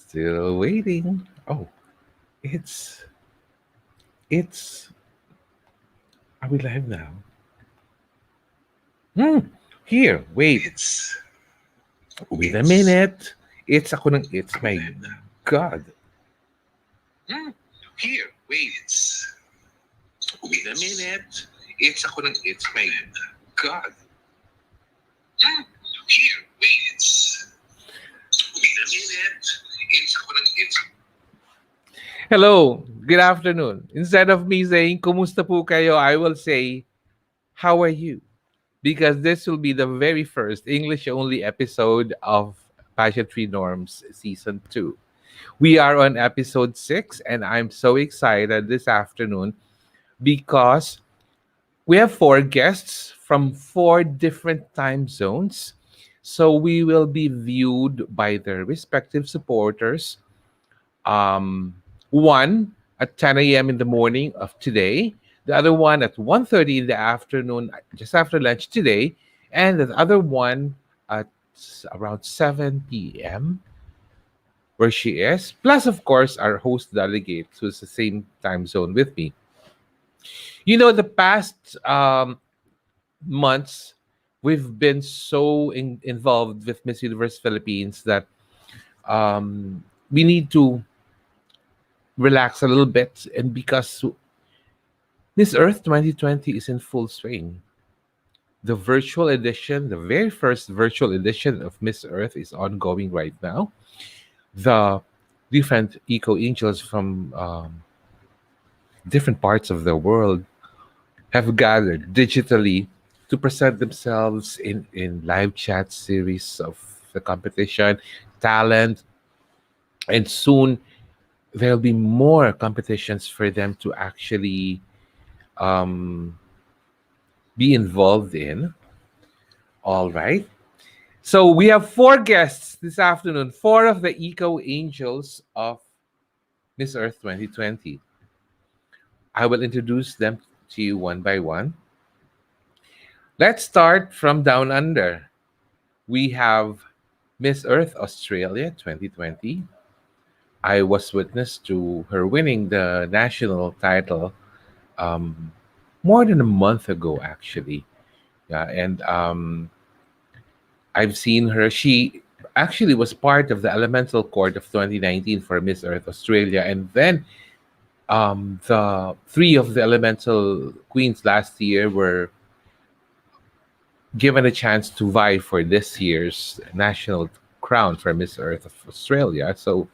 Still waiting. Oh, it's it's. Are we live now? Hmm. Here, wait. Wait a minute. It's ako ng it's. My God. Hmm. Here, wait. Wait a minute. It's ako ng it's. My God. Hmm. Here, wait. Wait a minute. It's ako ng it's. Hello, good afternoon. Instead of me saying, Kumusta po kayo, I will say, How are you? Because this will be the very first English only episode of Pageantry Norms Season 2. We are on episode 6, and I'm so excited this afternoon because we have four guests from four different time zones. So we will be viewed by their respective supporters. One at 10 a.m. in the morning of today, the other one at 1:30 in the afternoon, just after lunch today, and the other one at around 7 p.m., where she is. Plus, of course, our host delegate, who's the same time zone with me. You know, the past months, we've been so involved with Miss Universe Philippines that we need to relax a little bit. And because Miss Earth 2020 is in full swing, the virtual edition, the very first virtual edition of Miss Earth is ongoing right now. The different eco angels from different parts of the world have gathered digitally to present themselves in live chat series of the competition, talent, and soon there'll be more competitions for them to actually um, be involved in. All right. So we have four guests this afternoon, four of the eco angels of Miss Earth 2020. I will introduce them to you one by one. Let's start from down under. We have Miss Earth Australia 2020. I was witness to her winning the national title um, more than a month ago, actually. Yeah, and I've seen her. She actually was part of the Elemental Court of 2019 for Miss Earth Australia, and then the three of the Elemental Queens last year were given a chance to vie for this year's national crown for Miss Earth of Australia. So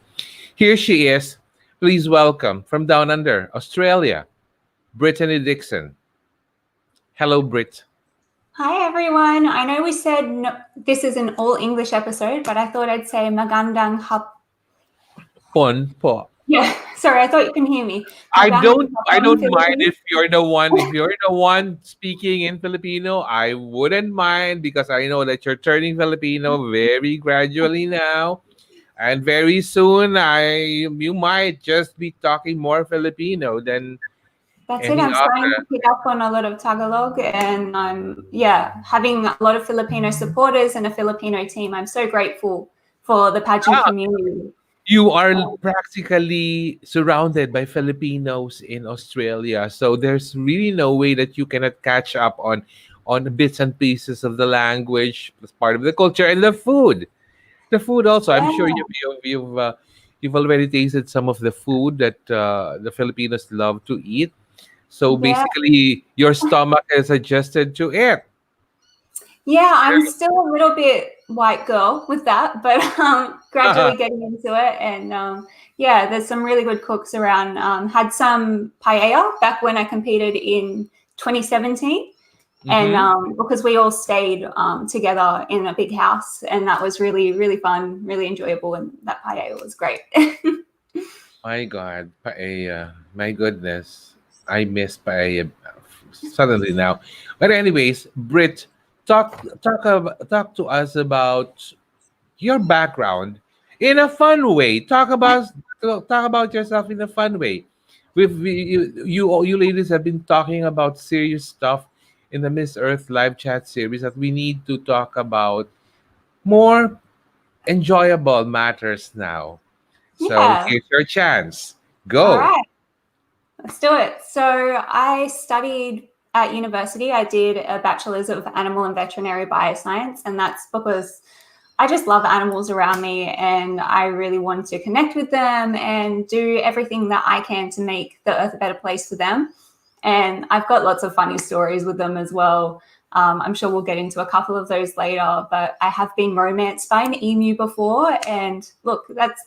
here she is. Please welcome from down under Australia, Brittany Dickson. Hello, Britt. Hi everyone. I know we said no, this is an all English episode, but I thought I'd say magandang hap. Pon po. Yeah, sorry, I thought you can hear me. I Magandang don't I hapon, don't mind Philippines. if you're the one speaking in Filipino, I wouldn't mind because I know that you're turning Filipino very gradually now. And very soon you might just be talking more Filipino than That's it. any I'm starting other. to pick up on a lot of Tagalog, and I'm having a lot of Filipino supporters and a Filipino team. I'm so grateful for the pageant Ah, community. you are practically surrounded by Filipinos in Australia, so there's really no way that you cannot catch up on bits and pieces of the language as part of the culture and the food. The food also. I'm sure Yeah, you've already tasted some of the food that the Filipinos love to eat. So yeah. basically, your stomach is adjusted to it. Yeah, I'm still a little bit white girl with that, but gradually getting into it. And yeah, there's some really good cooks around. Had some paella back when I competed in 2017. And Mm-hmm. because we all stayed together in a big house, and that was really, really fun, really enjoyable. And that paella was great. My God, paella. My goodness, I miss paella suddenly now. But anyways, Brit, talk to us about your background in a fun way. Talk about yourself in a fun way. You ladies have been talking about serious stuff in the Miss Earth live chat series that we need to talk about more enjoyable matters now. So Yeah. here's your chance. All Go. right. Let's do it. So I studied at university. I did a bachelor's of animal and veterinary bioscience, and that's because I just love animals around me and I really want to connect with them and do everything that I can to make the earth a better place for them. And I've got lots of funny stories with them as well. I'm sure we'll get into a couple of those later, but I have been romanced by an emu before, and look, that's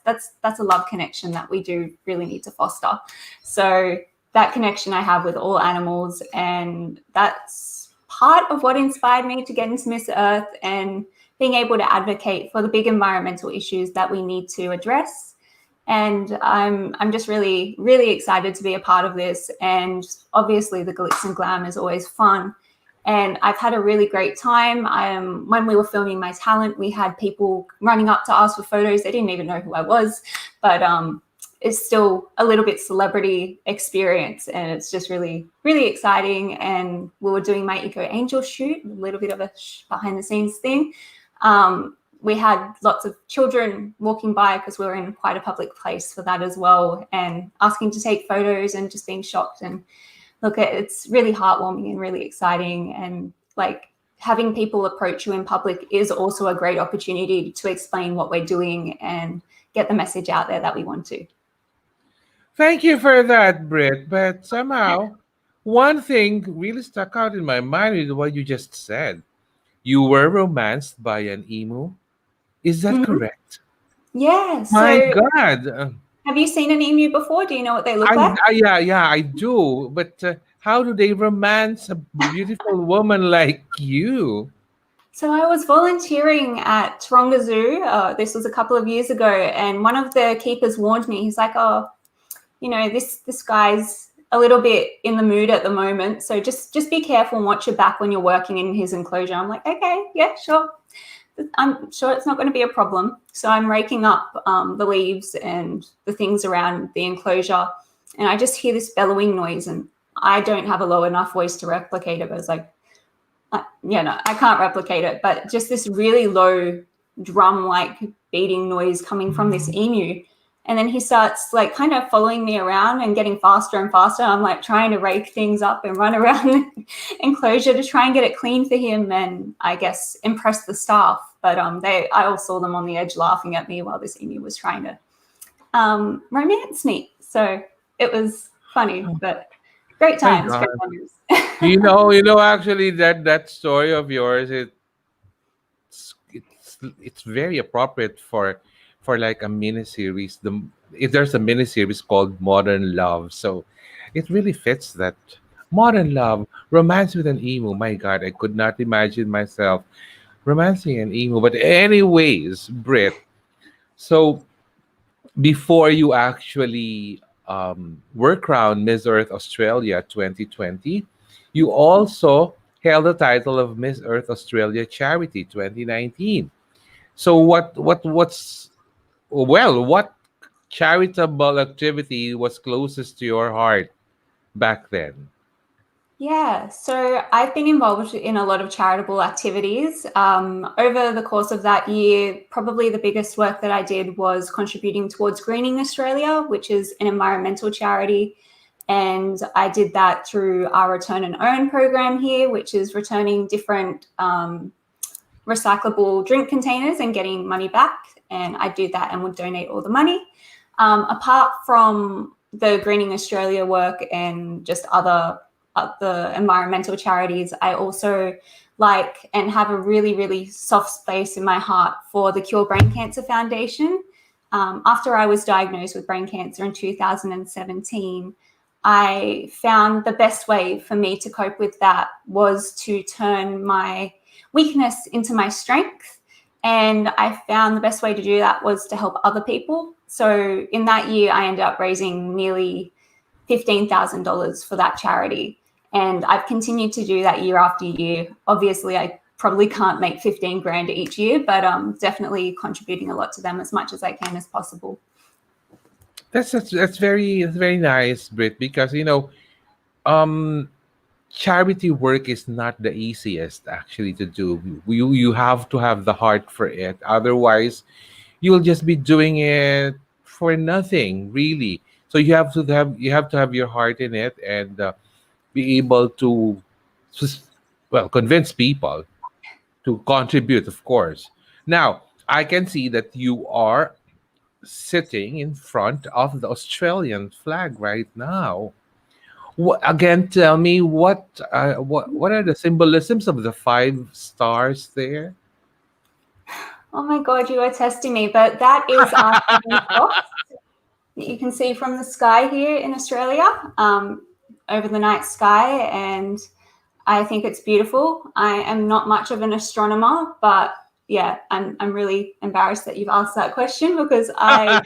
a love connection that we do really need to foster. So that connection I have with all animals, and that's part of what inspired me to get into Miss Earth and being able to advocate for the big environmental issues that we need to address. And I'm just really, really excited to be a part of this. And obviously the glitz and glam is always fun. And I've had a really great time. When we were filming my talent, we had people running up to us for photos. They didn't even know who I was, but it's still a little bit celebrity experience, and it's just really, really exciting. And we were doing my Eco Angel shoot, a little bit of a behind the scenes thing. We had lots of children walking by because we were in quite a public place for that as well, and asking to take photos and just being shocked. And look, it's really heartwarming and really exciting. And like having people approach you in public is also a great opportunity to explain what we're doing and get the message out there that we want to. Thank you for that, Britt. But somehow, one thing really stuck out in my mind with what you just said. You were romanced by an emu. Is that Mhm. correct? Yeah. My So God. have you seen an emu before? Do you know what they look I, like? yeah, I do. But how do they romance a beautiful woman like you? So I was volunteering at Taronga Zoo. This was a couple of years ago, and one of the keepers warned me. He's like, "Oh, this guy's a little bit in the mood at the moment, so just be careful and watch your back when you're working in his enclosure." I'm like, "Okay, yeah, sure. I'm sure it's not going to be a problem." So I'm raking up the leaves and the things around the enclosure, and I just hear this bellowing noise, and I don't have a low enough voice to replicate it. But it's like, no, I can't replicate it, but just this really low drum-like beating noise coming from this emu. And then he starts like kind of following me around and getting faster and faster. I'm like trying to rake things up and run around the enclosure to try and get it clean for him and I guess impress the staff. But I all saw them on the edge laughing at me while this emu was trying to romance me. So it was funny, but great My times, great God. memories. Actually, that story of yours, it's very appropriate for like a mini series. If there's a mini series called Modern Love, so it really fits that. Modern Love, romance with an emu. My God, I could not imagine myself romancing an emu. But anyways, Brit. So before you actually were crowned Miss Earth Australia 2020, you also held the title of Miss Earth Australia Charity 2019. So what charitable activity was closest to your heart back then? Yeah, so I've been involved in a lot of charitable activities. Over the course of that year, probably the biggest work that I did was contributing towards Greening Australia, which is an environmental charity. And I did that through our Return and Earn program here, which is returning different recyclable drink containers and getting money back. And I do that and would donate all the money. Apart from the Greening Australia work and just other the environmental charities, I also like and have a really, really soft space in my heart for the Cure Brain Cancer Foundation. After I was diagnosed with brain cancer in 2017, I found the best way for me to cope with that was to turn my weakness into my strength. And I found the best way to do that was to help other people. So in that year, I ended up raising nearly $15,000 for that charity. And I've continued to do that year after year. Obviously, I probably can't make 15 grand each year, but definitely contributing a lot to them as much as I can as possible. That's very nice, Brit, because um charity work is not the easiest actually to do. You have to have the heart for it. Otherwise, you'll just be doing it for nothing really. So you have to have your heart in it, and be able to sus- well, convince people to contribute, of course. Now, I can see that you are sitting in front of the Australian flag right now. Again, tell me what are the symbolisms of the five stars there? Oh my God, you are testing me, but that is our Southern Cross that you can see from the sky here in Australia, over the night sky, and I think it's beautiful. I am not much of an astronomer, but yeah, I'm really embarrassed that you've asked that question because I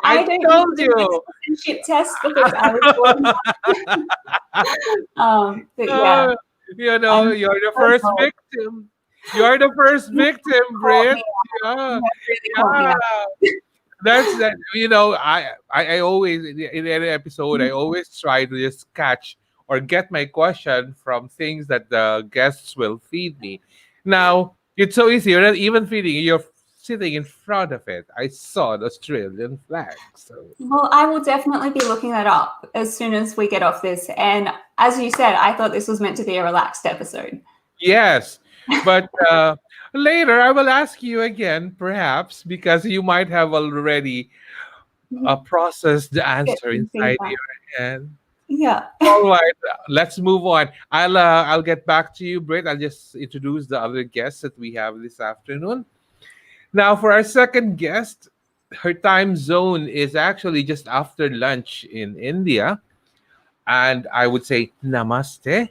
I don't need told to do the you. citizenship test because I was born. But yeah, Uh, I'm you're the so first told. victim. You're the first You victim, caught Brit. me. Yeah, You have really caught me yeah. out. That's that. I always in any episode I always try to just catch or get my question from things that the guests will feed me. Now it's so easy. You're not even feeding. You're sitting in front of it. I saw the Australian flag. So Well, I will definitely be looking that up as soon as we get off this. And as you said, I thought this was meant to be a relaxed episode. yes, but later I will ask you again, perhaps because you might have already processed the Get answer some inside feedback. your head. Yeah. All right, let's move on. I'll get back to you, Britt. I'll just introduce the other guests that we have this afternoon. Now, for our second guest, her time zone is actually just after lunch in India, and I would say namaste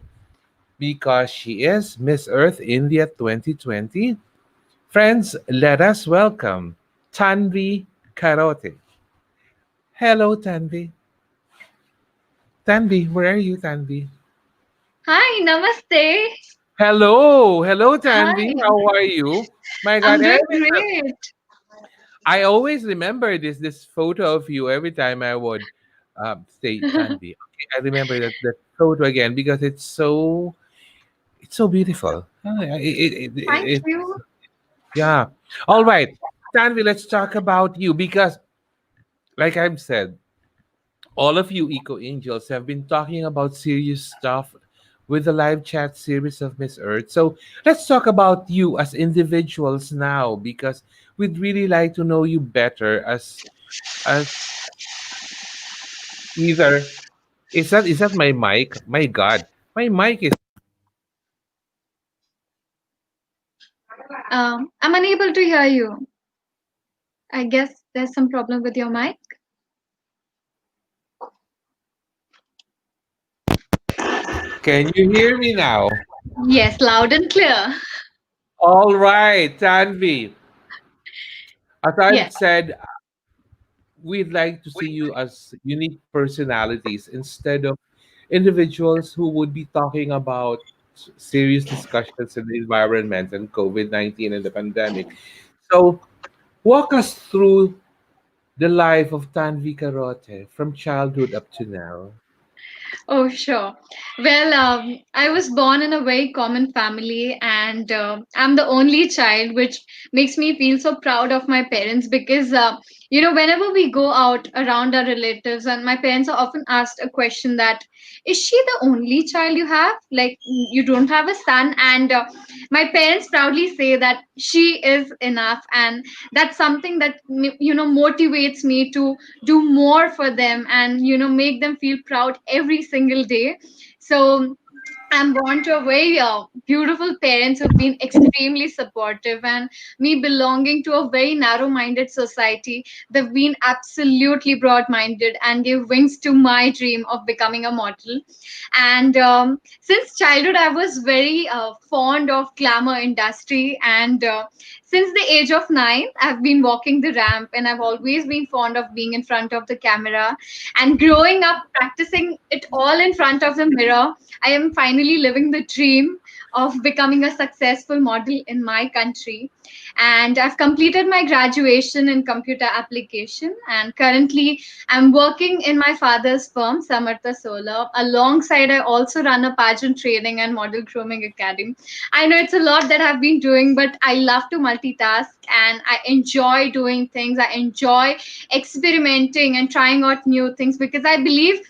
because she is Miss Earth India 2020. Friends, let us welcome Tanvi Kharote. Hello, Tanvi. Tanvi, where are you, Tanvi? Hi, namaste. Hello, Hi, Tanvi. How are you? My God, I'm doing every time great. I always remember this photo of you every time I would say Tanvi. Okay, I remember that photo again because it's so beautiful. Thank It's you. yeah. All right, Tanvi. Let's talk about you because, like I've said, all of you eco angels have been talking about serious stuff with the live chat series of Miss Earth. So let's talk about you as individuals now because we'd really like to know you better as either is that my mic? My God. My mic is I'm unable to hear you. I guess there's some problem with your mic. can you hear me now? Yes, loud and clear. All right, Tanvi. As I've Yes. said, we'd like to see you as unique personalities instead of individuals who would be talking about serious discussions in the environment and COVID-19 and the pandemic. So, walk us through the life of Tanvi Karote from childhood up to now. Oh, sure. Well, I was born in a very common family, and I'm the only child, which makes me feel so proud of my parents because, whenever we go out around our relatives, and my parents are often asked a question that, is she the only child you have? Like, you don't have a son? And my parents proudly say that she is enough, and that's something that, motivates me to do more for them and make them feel proud every single day. So I'm born to a very beautiful parents who've been extremely supportive, and me belonging to a very narrow-minded society. They've been absolutely broad-minded and gave wings to my dream of becoming a model. And since childhood, I was very fond of glamour industry, and since the age of 9, I've been walking the ramp, and I've always been fond of being in front of the camera. And growing up, practicing it all in front of the mirror, I am finally living the dream of becoming a successful model in my country. and I've completed my graduation in computer application. And currently, I'm working in my father's firm, Samartha Solar. Alongside, I also run a pageant training and model grooming academy. I know it's a lot that I've been doing, but I love to multitask and I enjoy doing things. I enjoy experimenting and trying out new things because I believe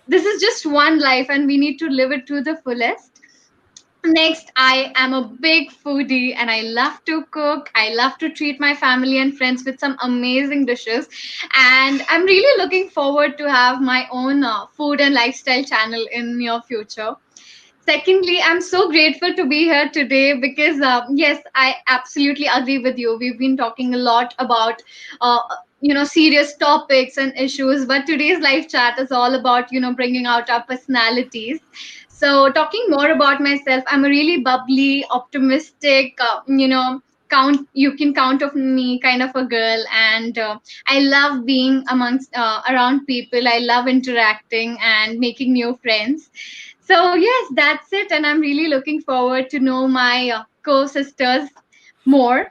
this is just one life and we need to live it to the fullest. Next, I am a big foodie and I love to cook. I love to treat my family and friends with some amazing dishes. And I'm really looking forward to have my own food and lifestyle channel in near future. Secondly, I'm so grateful to be here today because, yes, I absolutely agree with you. We've been talking a lot about, uh, serious topics and issues, but today's live chat is all about, bringing out our personalities. So, talking more about myself, I'm a really bubbly, optimistic, count you can count of me kind of a girl, and I love being amongst around people. I love interacting and making new friends. So yes, that's it, and I'm really looking forward to know my co-sisters more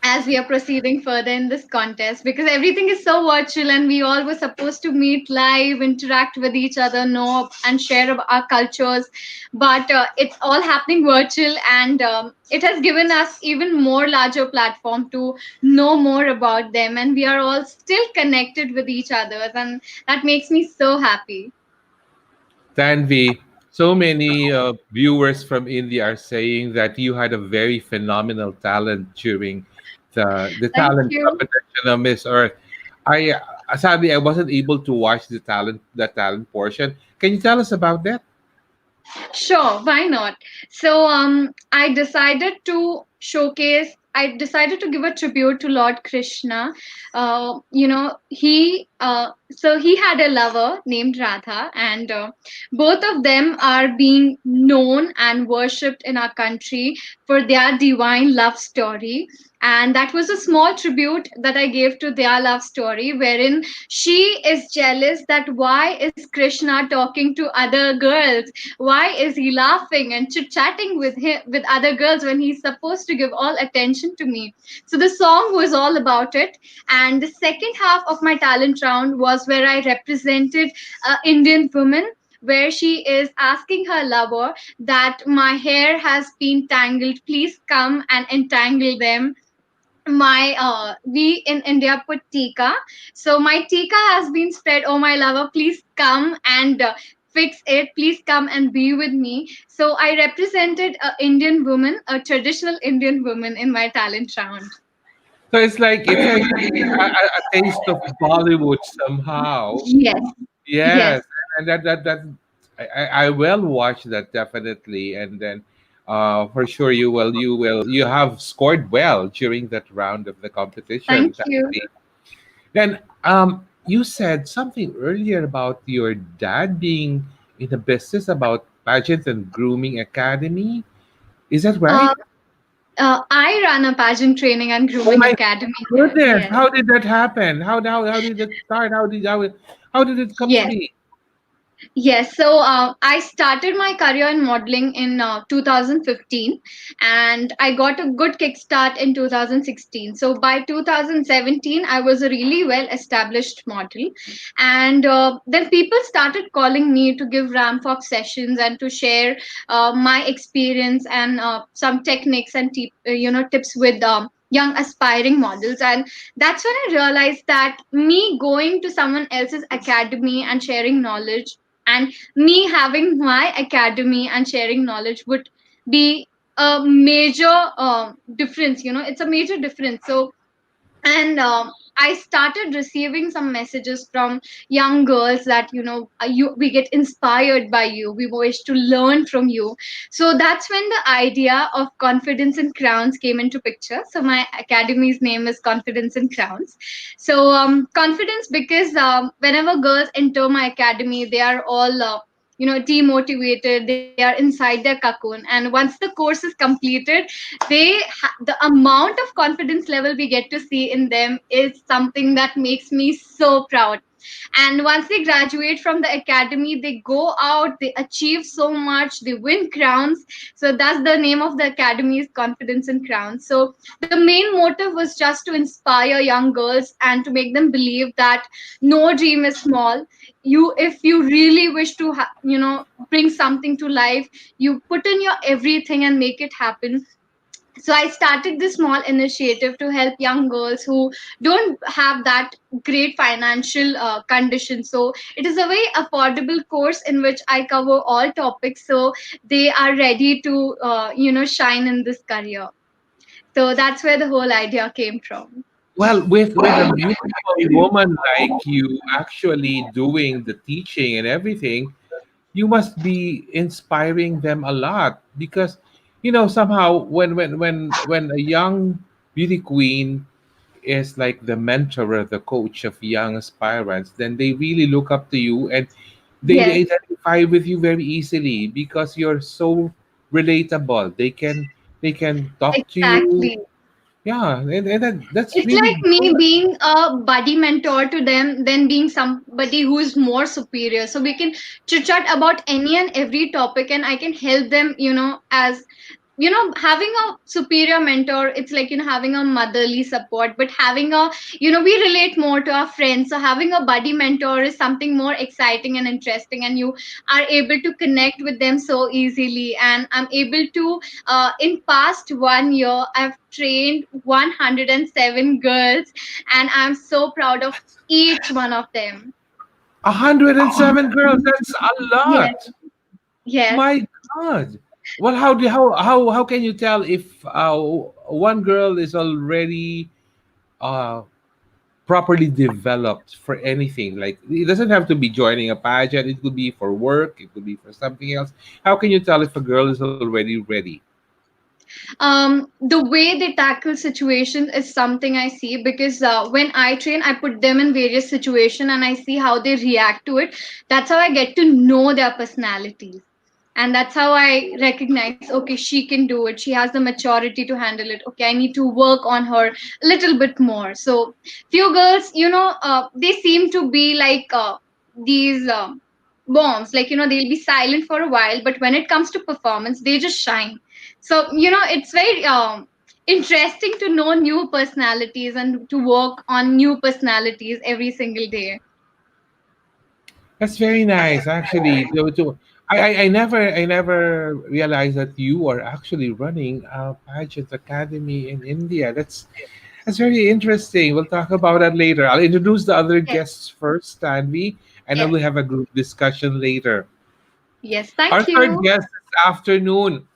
as we are proceeding further in this contest because everything is so virtual and we all were supposed to meet live, interact with each other, know and share our cultures, but it's all happening virtual, and it has given us even more larger platform to know more about them, and we are all still connected with each other, and that makes me so happy. Tanvi, so many viewers from India are saying that you had a very phenomenal talent during the Thank talent you. competition of Miss Earth. I sadly I wasn't able to watch the talent portion. Can you tell us about that? Sure, why not? So I decided to give a tribute to Lord Krishna. He had a lover named Radha, and both of them are being known and worshipped in our country for their divine love story. And that was a small tribute that I gave to their love story, wherein she is jealous that why is Krishna talking to other girls, why is he laughing and chit chatting with other girls when he's supposed to give all attention to me? So the song was all about it. And the second half of my talent round was where I represented Indian women, where she is asking her lover that my hair has been tangled, please come and entangle them. My We in India put tika, so my tika has been spread. Oh my lover, please come and fix it, please come and be with me. So I represented a Indian woman, a traditional Indian woman, in my talent round. So it's like a taste of Bollywood somehow. Yes, yes. Yes, and that I will watch that definitely, and then for sure you have scored well during that round of the competition. Thank you. Then you said something earlier about your dad being in the business about pageant and grooming academy. Is that right? uh, I run a pageant training and Oh grooming my academy here. goodness! Yes. How did that happen? How did it start? How did it come to Yes. be? Yes, so I started my career in modeling in 2015, and I got a good kickstart in 2016. So by 2017, I was a really well established model, and then people started calling me to give ramp up sessions and to share my experience and some techniques and tips with young aspiring models. And that's when I realized that me going to someone else's academy and sharing knowledge, and me having my academy and sharing knowledge, would be a major difference. It's a major difference. So, and I started receiving some messages from young girls that we get inspired by you, we wish to learn from you. So that's when the idea of Confidence in Crowns came into picture. So my academy's name is Confidence in Crowns. So confidence, because whenever girls enter my academy, they are all demotivated, they are inside their cocoon, and once the course is completed, the amount of confidence level we get to see in them is something that makes me so proud. And once they graduate from the academy, they go out, they achieve so much, they win crowns. So that's the name of the academy, is Confidence and Crowns. So the main motive was just to inspire young girls and to make them believe that no dream is small. You, if you really wish to bring something to life, you put in your everything and make it happen. So I started this small initiative to help young girls who don't have that great financial condition. So it is a very affordable course in which I cover all topics, so they are ready to shine in this career. So that's where the whole idea came from. Well, with a beautiful woman like you actually doing the teaching and everything, you must be inspiring them a lot because somehow when a young beauty queen is like the mentor or the coach of young aspirants, then they really look up to you and they Yes, identify with you very easily because you're so relatable. They can talk to you. exactly. Yeah, and that's It's really like me good. being a buddy mentor to them, then being somebody who is more superior. So we can chit chat about any and every topic, and I can help them, as having a superior mentor, it's like having a motherly support, but having a we relate more to our friends. So having a buddy mentor is something more exciting and interesting, and you are able to connect with them so easily. And I'm able to in past 1 year I've trained 107 girls, and I'm so proud of each one of them. 107 girls, that's a Yes, lot. yes. My God. Well, how can you tell if one girl is already uh properly developed for anything? Like it doesn't have to be joining a pageant. It could be for work. It could be for something else. How can you tell if a girl is already ready? The way they tackle situation is something I see, because when I train, I put them in various situation and I see how they react to it. That's how I get to know their personalities, and that's how I recognize, okay, she can do it, she has the maturity to handle it, okay, I need to work on her a little bit more. So few girls, they seem to be like these bombs, like they'll be silent for a while, but when it comes to performance they just shine. So it's very interesting to know new personalities and to work on new personalities every single day. That's very nice, actually. I never realized that you are actually running a pageant academy in India. That's very interesting. We'll talk about that later. I'll introduce the other Yes, guests first, Tanvi, and then yes, we'll have a group discussion later. yes, Our thank third you. guest this afternoon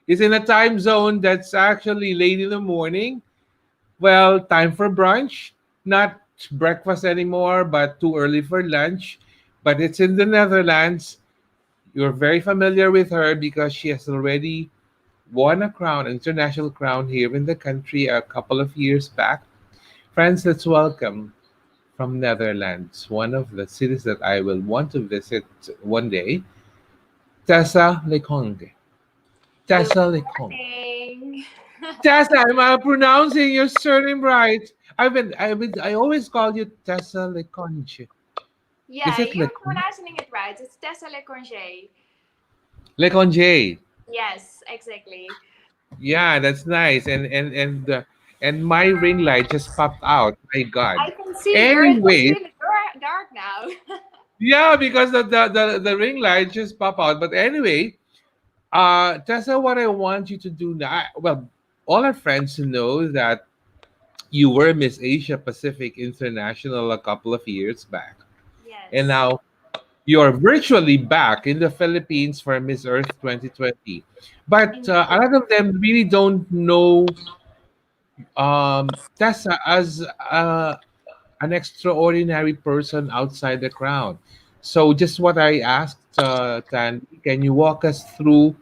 is in a time zone that's actually late in the morning. Well, time for brunch. Not breakfast anymore, but too early for lunch. But it's in the Netherlands. You're very familiar with her because she has already won a crown, an international crown here in the country a couple of years back. Friends, let's welcome from Netherlands, one of the cities that I will want to visit one day, Tessa le Conge. Good Tessa le Conge. morning. Tessa, am I pronouncing your surname right? I always call you Tessa le Conge. Is Yeah, it le you're Conge? pronouncing it right. It's Tessa le Conge. Le Conge. Yes, exactly. Yeah, that's nice. And my ring light just popped out. My God. I can see it's Anyways, really dark now. yeah, because the ring light just popped out. But anyway, Tessa, what I want you to do now, well, all our friends know that you were Miss Asia Pacific International a couple of years back, and Yes. now you're virtually back in the Philippines for Miss Earth 2020. But a Indeed. lot of them really don't know Tessa as an extraordinary person outside the crowd. So, just what I asked, Tan, can you walk us through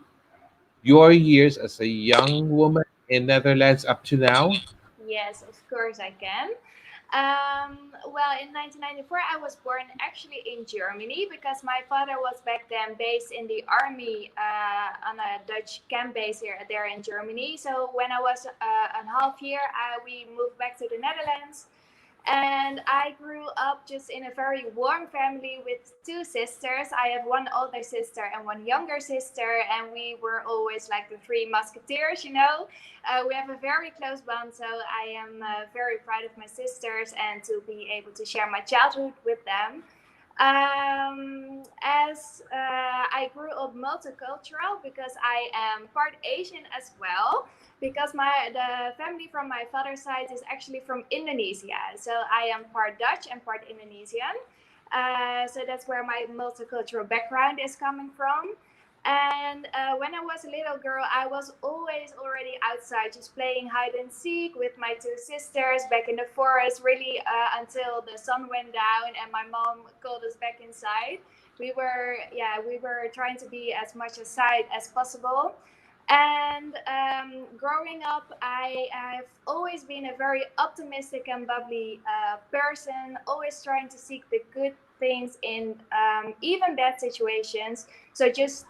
your years as a young woman in Netherlands up to now? Yes, of course I can. Well, in 1994, I was born actually in Germany because my father was back then based in the army on a Dutch camp base here there in Germany. So when I was a half year, we moved back to the Netherlands. And I grew up just in a very warm family with two sisters. I have one older sister and one younger sister, and we were always like the three musketeers, you know. We have a very close bond, so I am very proud of my sisters and to be able to share my childhood with them. As I grew up multicultural because I am part Asian as well. Because the family from my father's side is actually from Indonesia, so I am part Dutch and part Indonesian. So that's where my multicultural background is coming from. And when I was a little girl, I was always already outside, just playing hide and seek with my two sisters back in the forest, really until the sun went down and my mom called us back inside. We were trying to be as much aside as possible. And growing up, I've always been a very optimistic and bubbly person, always trying to seek the good things in even bad situations. So just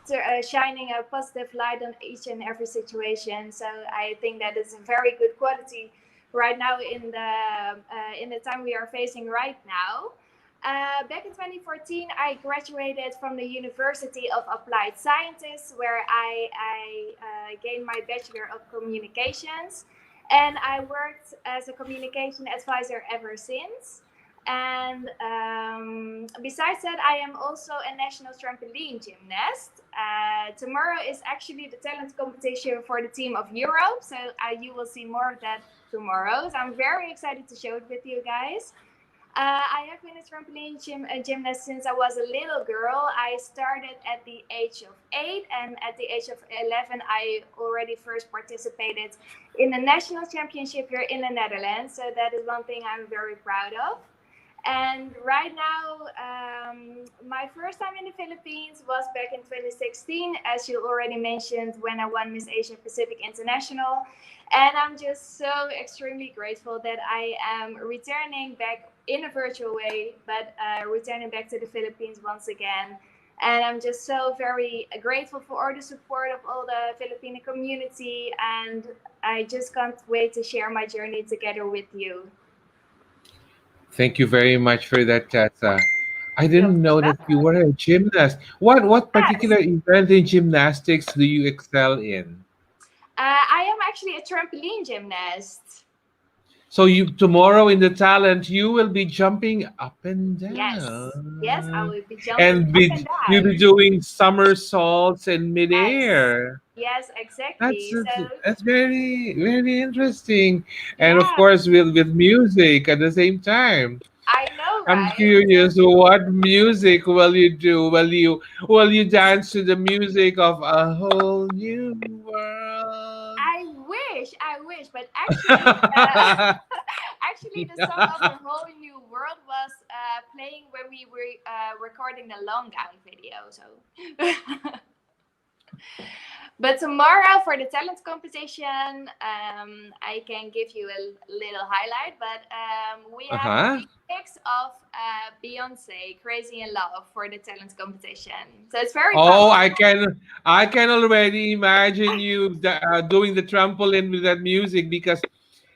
shining a positive light on each and every situation. So I think that is a very good quality right now in the time we are facing right now. Back in 2014, I graduated from the University of Applied Sciences, where I gained my Bachelor of Communications. And I worked as a communication advisor ever since. And besides that, I am also a national trampoline gymnast. Tomorrow is actually the talent competition for the team of Europe. So you will see more of that tomorrow. So I'm very excited to show it with you guys. I have been a trampoline gymnast since I was a little girl. I started at the age of 8, and at the age of 11, I already first participated in the national championship here in the Netherlands. So that is one thing I'm very proud of. And right now, my first time in the Philippines was back in 2016, as you already mentioned, when I won Miss Asia Pacific International. And I'm just so extremely grateful that I am returning back in a virtual way, but returning back to the Philippines once again. And I'm just so very grateful for all the support of all the Filipino community. And I just can't wait to share my journey together with you. Thank you very much for that, Tessa. I You're didn't know that you were a gymnast. What Yes. particular event in gymnastics do you excel in? I am actually a trampoline gymnast. So you tomorrow in the talent you will be jumping up and Yes. Yes, I down, will be jumping and up and you'll be down. doing somersaults in Yes. midair. Yes, That's exactly. that's, So, that's very interesting, and of yeah, course with music at the same time. I know, I'm right? curious, what music will you do? Will you dance to the music of A Whole New World? I wish, but actually, actually, the song of a whole new world was playing when we were recording the long gown video. So, but tomorrow for the talent competition, I can give you a little highlight. But we have a Uh-huh. remix of Beyonce, "Crazy in Love" for the talent competition. So it's very Oh, powerful. I can already imagine you doing the trampoline with that music, because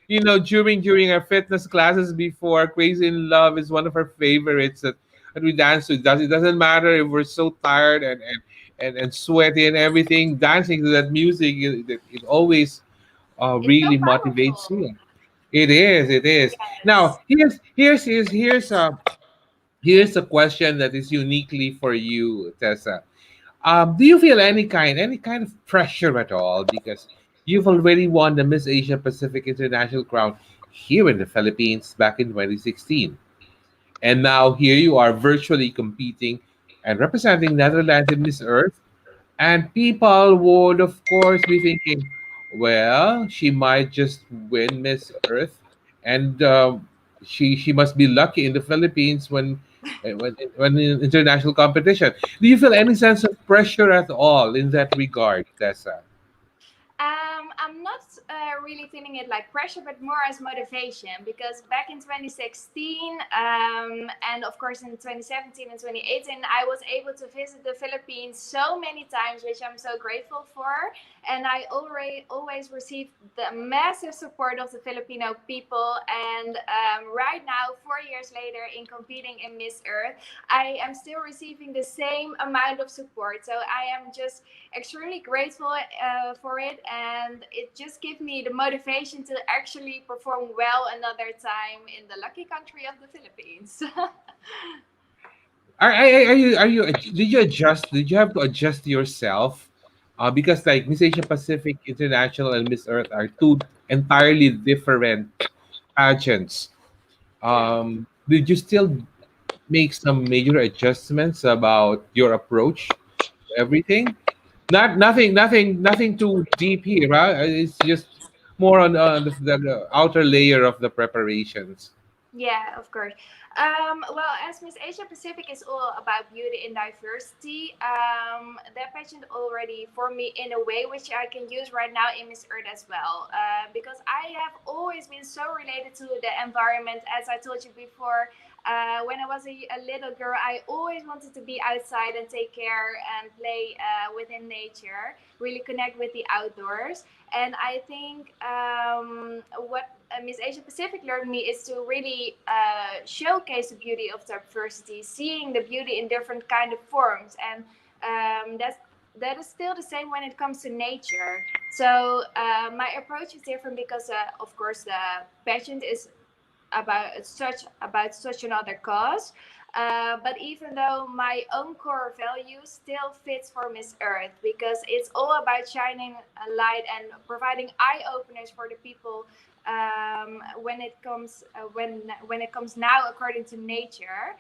during our fitness classes before, Crazy in Love is one of our favorites that we dance to. It doesn't matter if we're so tired and sweaty and everything. Dancing to that music, it always It's so really motivates powerful. you. It is. It is. Yes. Now, here's a question that is uniquely for you, Tessa. Do you feel any kind of pressure at all, because you've already won the Miss Asia Pacific International crown here in the Philippines back in 2016, and now here you are virtually competing and representing Netherlands in Miss Earth, and people would of course be thinking, well, she might just win Miss Earth, and she must be lucky in the Philippines when in international competition. Do you feel any sense of pressure at all in that regard, Tessa? I'm not really feeling it like pressure, but more as motivation. Because back in 2016, and of course in 2017 and 2018, I was able to visit the Philippines so many times, which I'm so grateful for. And I always received the massive support of the Filipino people. And right now, 4 years later, in competing in Miss Earth, I am still receiving the same amount of support. So I am just extremely grateful for it, and it just gives me the motivation to actually perform well another time in the lucky country of the Philippines. Are you did you adjust? Did you have to adjust yourself? Because like Miss Asia Pacific International and Miss Earth are two entirely different pageants. True. Did you still make some major adjustments about your approach to everything? Nothing too deep here, right? It's just more on the outer layer of the preparations. Yeah, of course. Well, as Miss Asia Pacific is all about beauty and diversity, that pageant already for me in a way which I can use right now in Miss Earth as well. Because I have always been so related to the environment, as I told you before. When I was a little girl, I always wanted to be outside and take care and play within nature, really connect with the outdoors. And I think what Miss Asia Pacific learned me is to really showcase the beauty of diversity, seeing the beauty in different kind of forms, and that is still the same when it comes to nature. So my approach is different because, of course, the pageant is about such another cause. But even though my own core value still fits for Miss Earth, because it's all about shining a light and providing eye openers for the people when it comes now according to nature.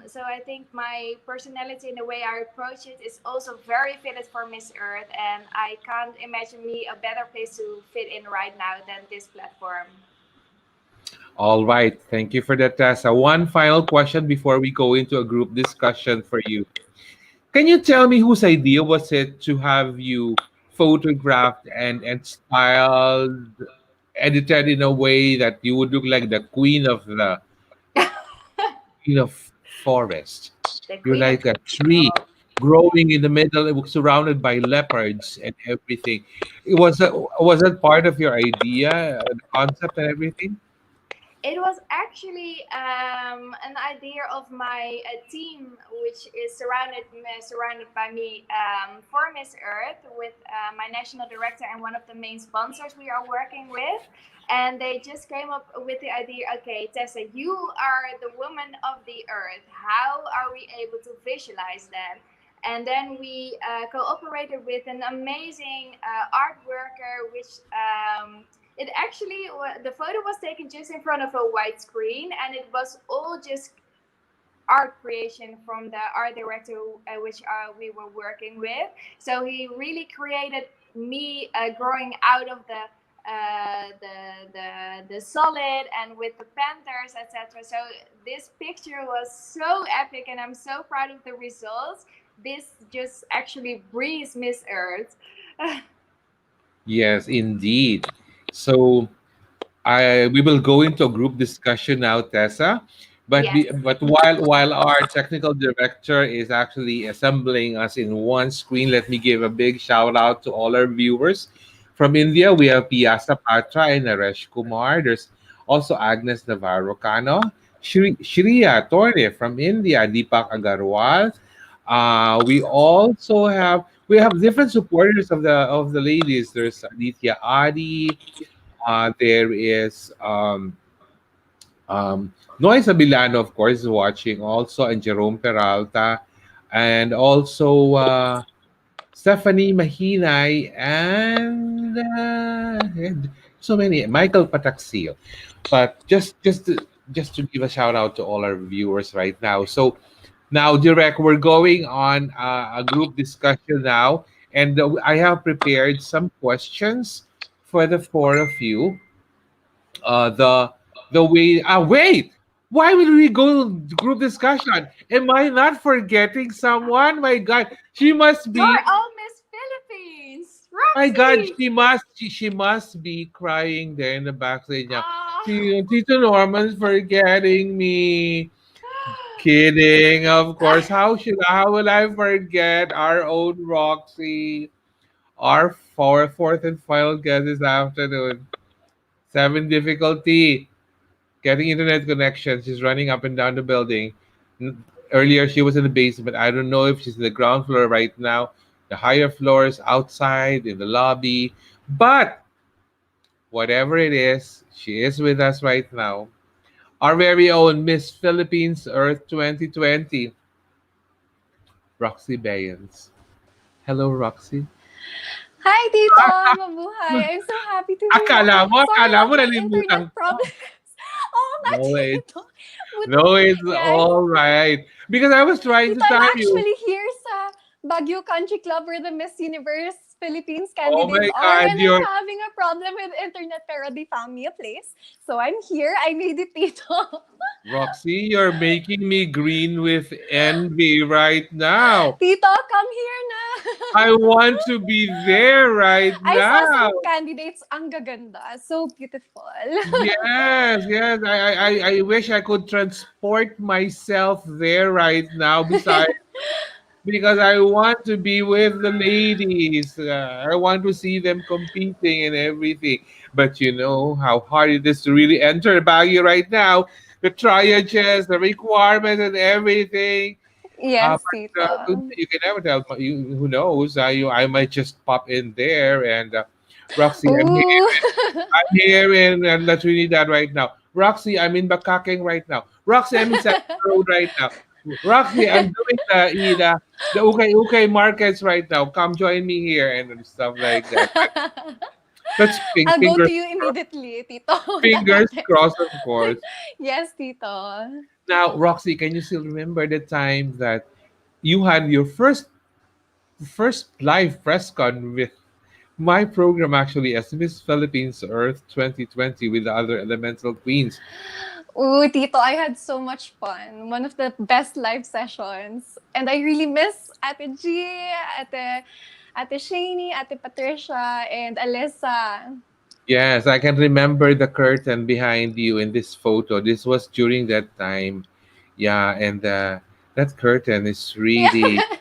So I think my personality and the way I approach it is also very fitted for Miss Earth, and I can't imagine me a better place to fit in right now than this platform. All right. Thank you for that, Tessa. One final question before we go into a group discussion for you. Can you tell me whose idea was it to have you photographed and styled, edited in a way that you would look like the queen of forest? The You're queen of like a tree growing in the middle, surrounded by leopards and everything. Was that part of your idea, the concept and everything? It was actually an idea of my team, which is surrounded by me for Miss Earth, with my national director and one of the main sponsors we are working with. And they just came up with the idea, okay, Tessa, you are the woman of the earth. How are we able to visualize that? And then we cooperated with an amazing art worker, which it actually the photo was taken just in front of a white screen, and it was all just art creation from the art director which we were working with. So he really created me growing out of the solid and with the panthers, etc. So this picture was so epic, and I'm so proud of the results. This just actually breathes Miss Earth. Yes, indeed. So I we will go into a group discussion now, Tessa. Yes. But while our technical director is actually assembling us in one screen, let me give a big shout out to all our viewers from India. We have Piasa Patra and Naresh Kumar. There's also Agnes Navarro Cano, Shriya Torre from India, Deepak Agarwal. We have different supporters of the ladies. There's Aditya Adi, there is Noy Sabilano, of course, is watching also, and Jerome Peralta, and also Stephanie Mahinay, and so many. Michael Pataksil. But just to give a shout out to all our viewers right now. So now, direct, we're going on a group discussion now, and I have prepared some questions for the four of you. The way wait, why will we go group discussion? Am I not forgetting someone? My god, she must You're be all Miss Philippines, My God, Roxy! she must be crying there in the backstage now. Ah. Tito Norman's forgetting me. Kidding, of course. How will I forget our own Roxy? Our fourth and final guest this afternoon. Seven difficulty getting internet connection. She's running up and down the building. N- Earlier she was in the basement. I don't know if she's in the ground floor right now. The higher floors outside in the lobby. But whatever it is, she is with us right now. Our very own Miss Philippines Earth 2020, Roxie Baeyens. Hello, Roxy. Hi, Tito! Mabuhay! I'm so happy to be back. Sorry Akala about mo my nalimutan internet ko. problems. Oh, nga, No, Tito. no, it's Yeah, all right. Because I was trying to Tito, I'm tell you. actually here sa Baguio Country Club where the Miss Universe Philippines Oh candidates my are, God, and I'm having a problem with internet pero they found me a place. So I'm here. I made it, Tito. Roxy, you're making me green with envy right now. Tito, come here na. I want to be there right I saw now. some candidates. Ang gaganda. So beautiful. Yes, yes. I wish I could transport myself there right now. Besides, because I want to be with the ladies. I want to see them competing and everything. But you know how hard it is to really enter Baguio right now. The triages, the requirements, and everything. Yes, But Tito. you can never tell. Who knows? I might just pop in there and Roxy, Ooh. I'm here in La Trinidad right now. Roxy, I'm in Bakakeng right now. Roxy, I'm in Santa Road right now. Roxy, I'm doing the Ukay Ukay markets right now. Come join me here and stuff like that. Let's I'll go fingers to you immediately, Tito. Wala fingers natin. crossed, of course. Yes, Tito. Now, Roxy, can you still remember the time that you had your first live press con with my program actually as Miss Philippines Earth 2020 with the other elemental queens? Ooh, Tito, I had so much fun. One of the best live sessions. And I really miss Ate G, Ate Shani, Ate Patricia, and Alyssa. Yes, I can remember the curtain behind you in this photo. This was during that time. Yeah, and that curtain is really Yeah.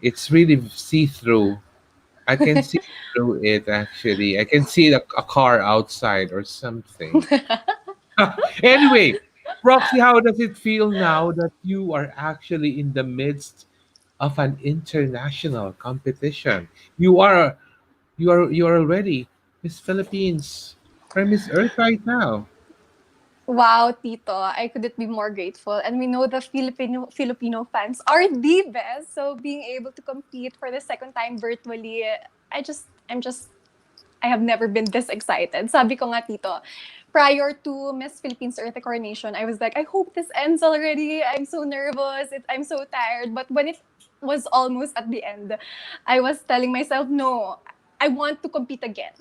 it's really see-through. I can see through it actually. I can see a car outside or something. Anyway, Roxy, how does it feel now that you are actually in the midst of an international competition? You are already Miss Philippines or Miss Earth right now. Wow, Tito, I couldn't be more grateful. And we know the Filipino fans are the best. So being able to compete for the second time virtually, I have never been this excited. Sabi ko nga, Tito, prior to Miss Philippines Earth coronation, I was like, I hope this ends already. I'm so nervous. I'm so tired. But when it was almost at the end, I was telling myself, no, I want to compete again.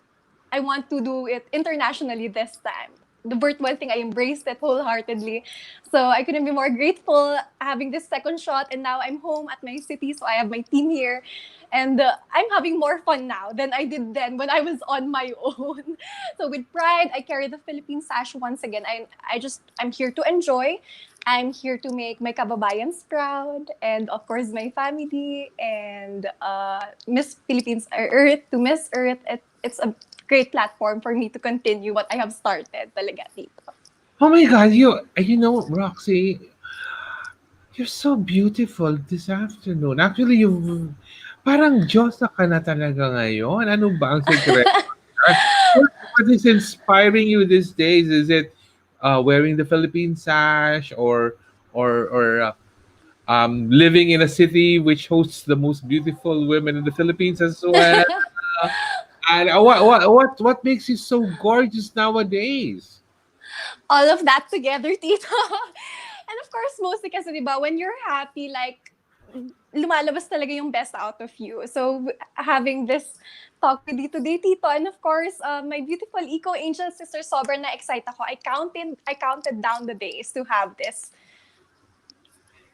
I want to do it internationally this time. The virtual thing, I embraced it wholeheartedly. So I couldn't be more grateful having this second shot. And now I'm home at my city. So I have my team here. And I'm having more fun now than I did then when I was on my own. So with pride, I carry the Philippine sash once again. I'm here to enjoy. I'm here to make my kababayans proud, and of course my family, and Miss Philippines Earth to Miss Earth. It's a great platform for me to continue what I have started talaga dito. Oh my God, you know, Roxy, you're so beautiful this afternoon. Actually, you parang Diyosa ka na talaga ngayon. Ano ba ang sekreto? What is inspiring you these days? Is it wearing the Philippine sash or living in a city which hosts the most beautiful women in the Philippines as well? And what makes you so gorgeous nowadays? All of that together, Tito. And of course, mostly kasi, di ba, when you're happy, like, lumalabas talaga yung best out of you. So, having this talk with you today, Tito, and of course, my beautiful Eco Angel sister, sobrang na-excite ako. I counted down the days to have this.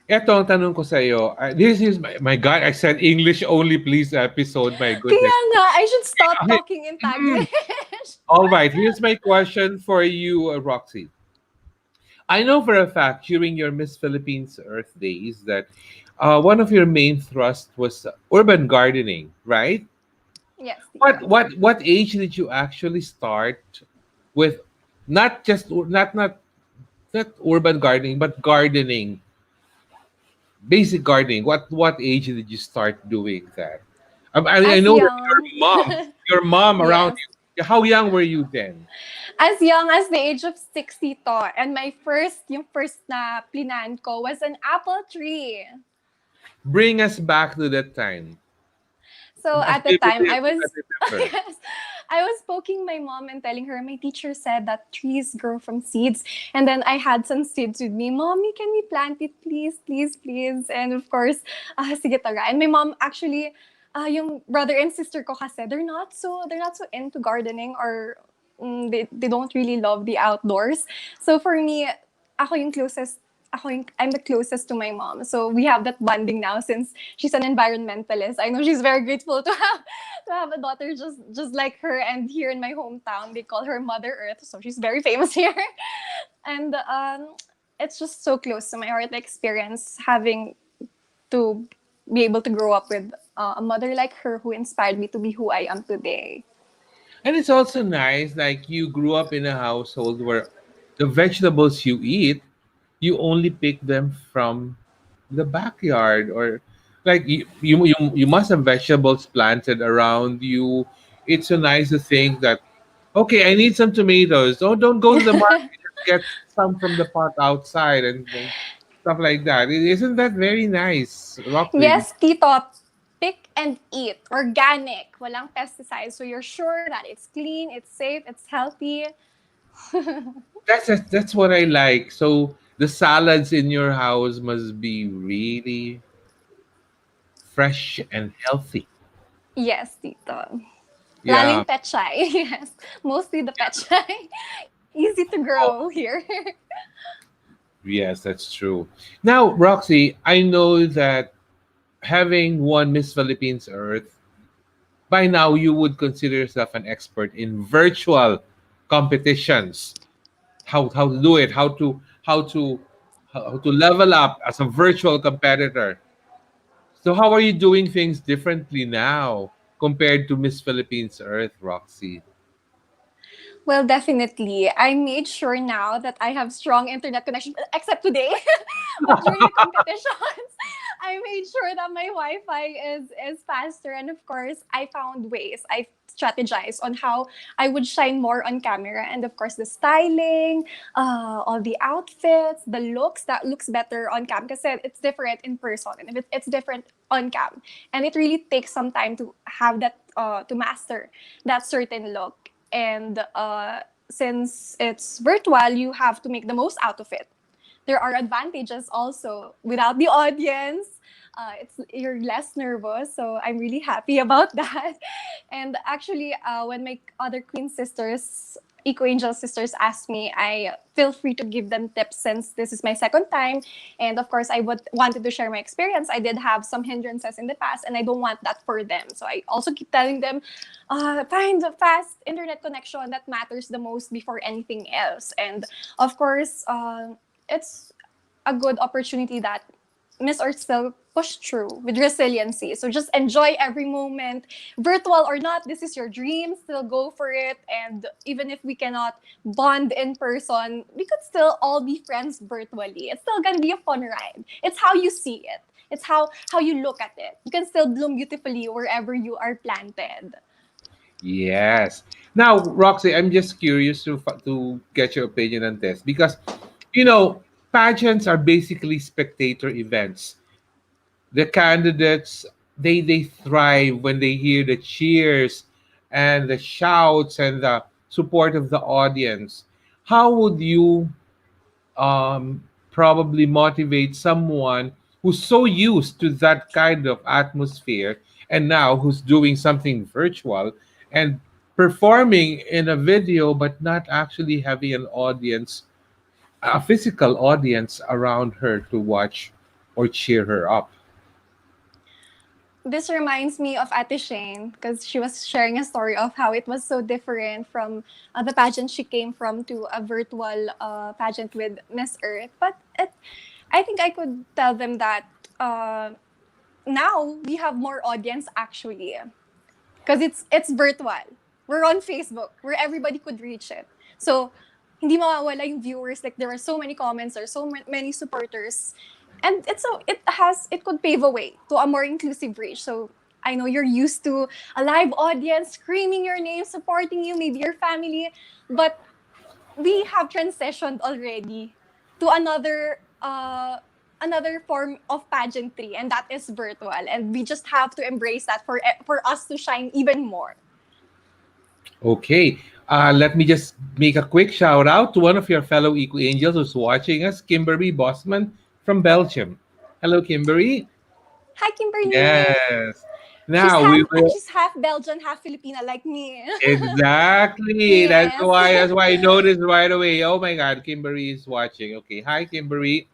Eto ang tanong ko sa iyo. This is my God, I said English only please episode. My goodness. Kaya nga, I should stop Okay. talking in Taglish. All right, here's my question for you, Roxy. I know for a fact during your Miss Philippines Earth days that one of your main thrusts was urban gardening, right? Yes, What Tito. what what age did you actually start with not just not urban gardening but gardening, basic gardening? What age did you start doing that? I As know that young. your mom around Yes. you. How young were you then? As young as the age of 60 to. And my yung first na plinan ko was an apple tree. Bring us back to that time. So As at the time, vividly as I you was can remember. yes, I was poking my mom and telling her my teacher said that trees grow from seeds, and then I had some seeds with me. Mommy, can we plant it, please, please, please? And of course, sige tara. And my mom actually, yung brother and sister ko kasi they're not so into gardening or they don't really love the outdoors. So for me, I'm the closest to my mom. So we have that bonding now since she's an environmentalist. I know she's very grateful to have a daughter just like her. And here in my hometown, they call her Mother Earth, so she's very famous here. And it's just so close to my heart. The experience having to be able to grow up with a mother like her who inspired me to be who I am today. And it's also nice, like you grew up in a household where the vegetables you eat, you only pick them from the backyard, or like you must have vegetables planted around you. It's so nice to think that okay, I need some tomatoes. Oh, don't go to the market. Just get some from the pot outside and stuff like that. Isn't that very nice, Roxy? Yes, Tito, pick and eat. Organic. Walang pesticides. So you're sure that it's clean, it's safe, it's healthy. That's what I like. So the salads in your house must be really fresh and healthy. Yes, Tito. Lalo Yeah. yung pechay. Yes. Mostly the pechay. Easy to grow Oh, here. yes, that's true. Now, Roxy, I know that having won Miss Philippines Earth, by now you would consider yourself an expert in virtual competitions. How to do it, how to level up as a virtual competitor. So how are you doing things differently now compared to Miss Philippines Earth, Roxy? Well, definitely. I made sure now that I have strong internet connection, except today. But during the competitions, I made sure that my Wi-Fi is faster. And of course, I found ways. I strategized on how I would shine more on camera. And of course, the styling, all the outfits, the looks that looks better on cam. Because it's different in person and it's different on cam. And it really takes some time to have that, to master that certain look. And since it's virtual, you have to make the most out of it. There are advantages also without the audience. You're less nervous, so I'm really happy about that. And actually, when my other Queen sisters, Eco Angel sisters, ask me, I feel free to give them tips since this is my second time. And of course, wanted to share my experience. I did have some hindrances in the past, and I don't want that for them. So I also keep telling them, find a fast internet connection that matters the most before anything else. And of course, it's a good opportunity that Miss Earth still pushed through with resiliency. So just enjoy every moment, virtual or not. This is your dream. Still go for it. And even if we cannot bond in person, we could still all be friends virtually. It's still gonna be a fun ride. It's how you see it. It's how you look at it. You can still bloom beautifully wherever you are planted. Yes. Now, Roxy, I'm just curious to get your opinion on this because, you know, pageants are basically spectator events. The candidates, they thrive when they hear the cheers and the shouts and the support of the audience. How would you probably motivate someone who's so used to that kind of atmosphere and now who's doing something virtual and performing in a video but not actually having an audience, a physical audience around her to watch or cheer her up? This reminds me of Ate Shane because she was sharing a story of how it was so different from the pageant she came from to a virtual pageant with Miss Earth. But I think I could tell them that uh, now we have more audience actually because it's virtual. We're on Facebook where everybody could reach it. So hindi mawawala yung viewers. Like there are so many comments, there are so many supporters, and it could pave a way to a more inclusive reach. So I know you're used to a live audience screaming your name, supporting you, maybe your family, but we have transitioned already to another form of pageantry, and that is virtual, and we just have to embrace that for us to shine even more. Okay. Let me just make a quick shout out to one of your fellow Eco Angels who's watching us, Kimberly Bosman from Belgium. Hello, Kimberly. Hi, Kimberly. Yes. Now we will She's half Belgian, half Filipina, like me. exactly. That's Yes. why. That's why I noticed right away. Oh my God, Kimberly is watching. Okay. Hi, Kimberly.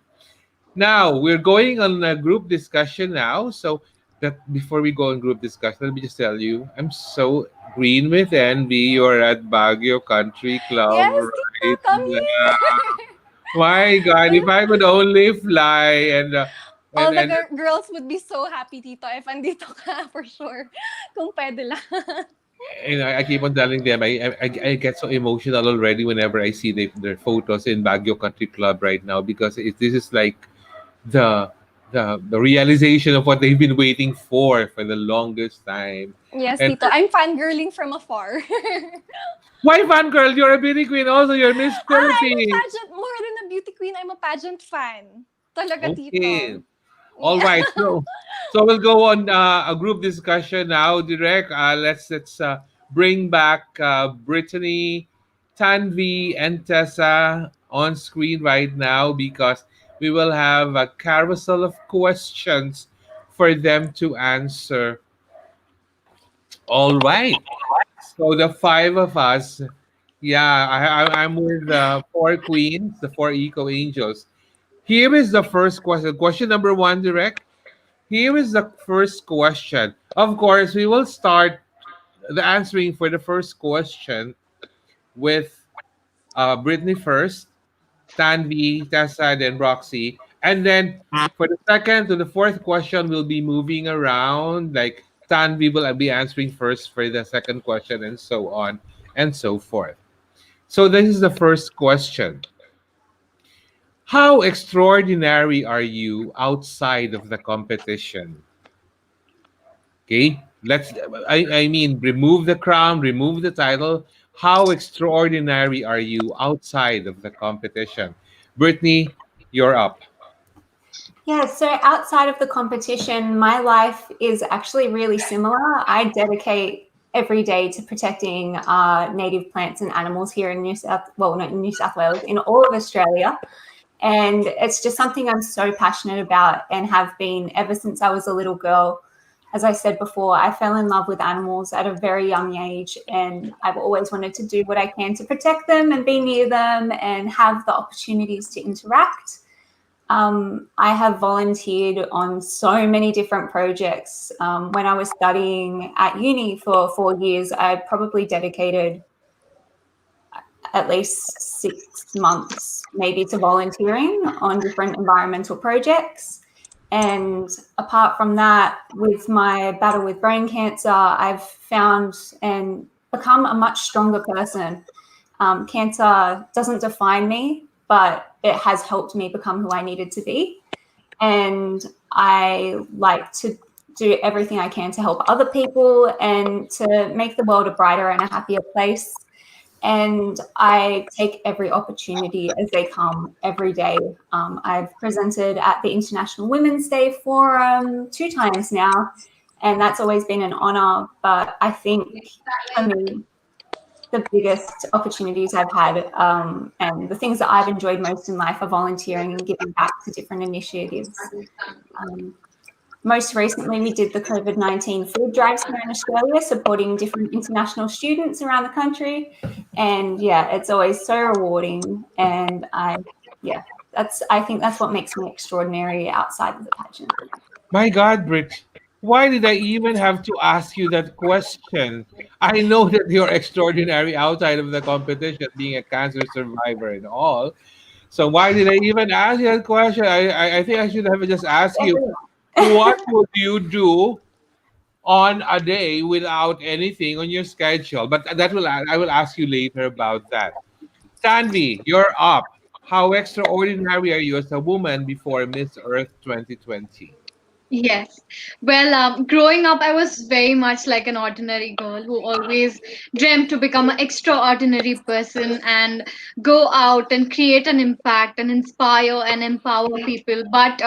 Now we're going on a group discussion now. So that before we go on group discussion, let me just tell you, I'm so green with envy. You're at Baguio Country Club Yes, Tito, right come now. here. My God, if I could only fly All the and girls would be so happy, Tito, if andito ka, for sure. Kung pwede lang. I keep on telling them I get so emotional already whenever I see their photos in Baguio Country Club right now because this is like the the realization of what they've been waiting for the longest time. Yes, And Tito, I'm fangirling from afar. why fangirl? You're a beauty queen. Also, you're Miss I'm a Philippines. pageant, more than a beauty queen, I'm a pageant fan. Talaga, Okay. Tito. All Yeah. right. So we'll go on a group discussion now, direct. Let's bring back Brittany, Tanvi, and Tessa on screen right now because we will have a carousel of questions for them to answer. All right. So the five of us, yeah, I'm with the four queens, the four eco angels. Here is the first question. Question number one, direct. Here is the first question. Of course, we will start the answering for the first question with Brittany first, Tanvi, Tessa, then Roxy. And then for the second to the fourth question, we'll be moving around. Like Tanvi will be answering first for the second question, and so on and so forth. So, this is the first question. How extraordinary are you outside of the competition? Okay, I mean, remove the crown, remove the title. How extraordinary are you outside of the competition? Brittany, you're up. Yeah, so outside of the competition, my life is actually really similar. I dedicate every day to protecting native plants and animals here in not in New South Wales, in all of Australia. And it's just something I'm so passionate about and have been ever since I was a little girl. As I said before, I fell in love with animals at a very young age, and I've always wanted to do what I can to protect them and be near them and have the opportunities to interact. I have volunteered on so many different projects. When I was studying at uni for 4 years, I probably dedicated at least 6 months maybe to volunteering on different environmental projects. And apart from that, with my battle with brain cancer, I've found and become a much stronger person. Cancer doesn't define me, but it has helped me become who I needed to be. And I like to do everything I can to help other people and to make the world a brighter and a happier place. And I take every opportunity as they come every day. I've presented at the International Women's Day Forum 2 times now, and that's always been an honor. But I think for me, the biggest opportunities I've had and the things that I've enjoyed most in life are volunteering and giving back to different initiatives. Most recently, we did the COVID-19 food drives here in Australia, supporting different international students around the country. And yeah, it's always so rewarding. And I think that's what makes me extraordinary outside of the pageant. My God, Brit, why did I even have to ask you that question? I know that you're extraordinary outside of the competition, being a cancer survivor and all. So why did I even ask you that question? I think I should have just asked you, what would you do on a day without anything on your schedule? But I will ask you later about that. Tanvi, you're up. How extraordinary are you as a woman before Miss Earth 2020? Yes. Well, growing up, I was very much like an ordinary girl who always dreamt to become an extraordinary person and go out and create an impact and inspire and empower people. But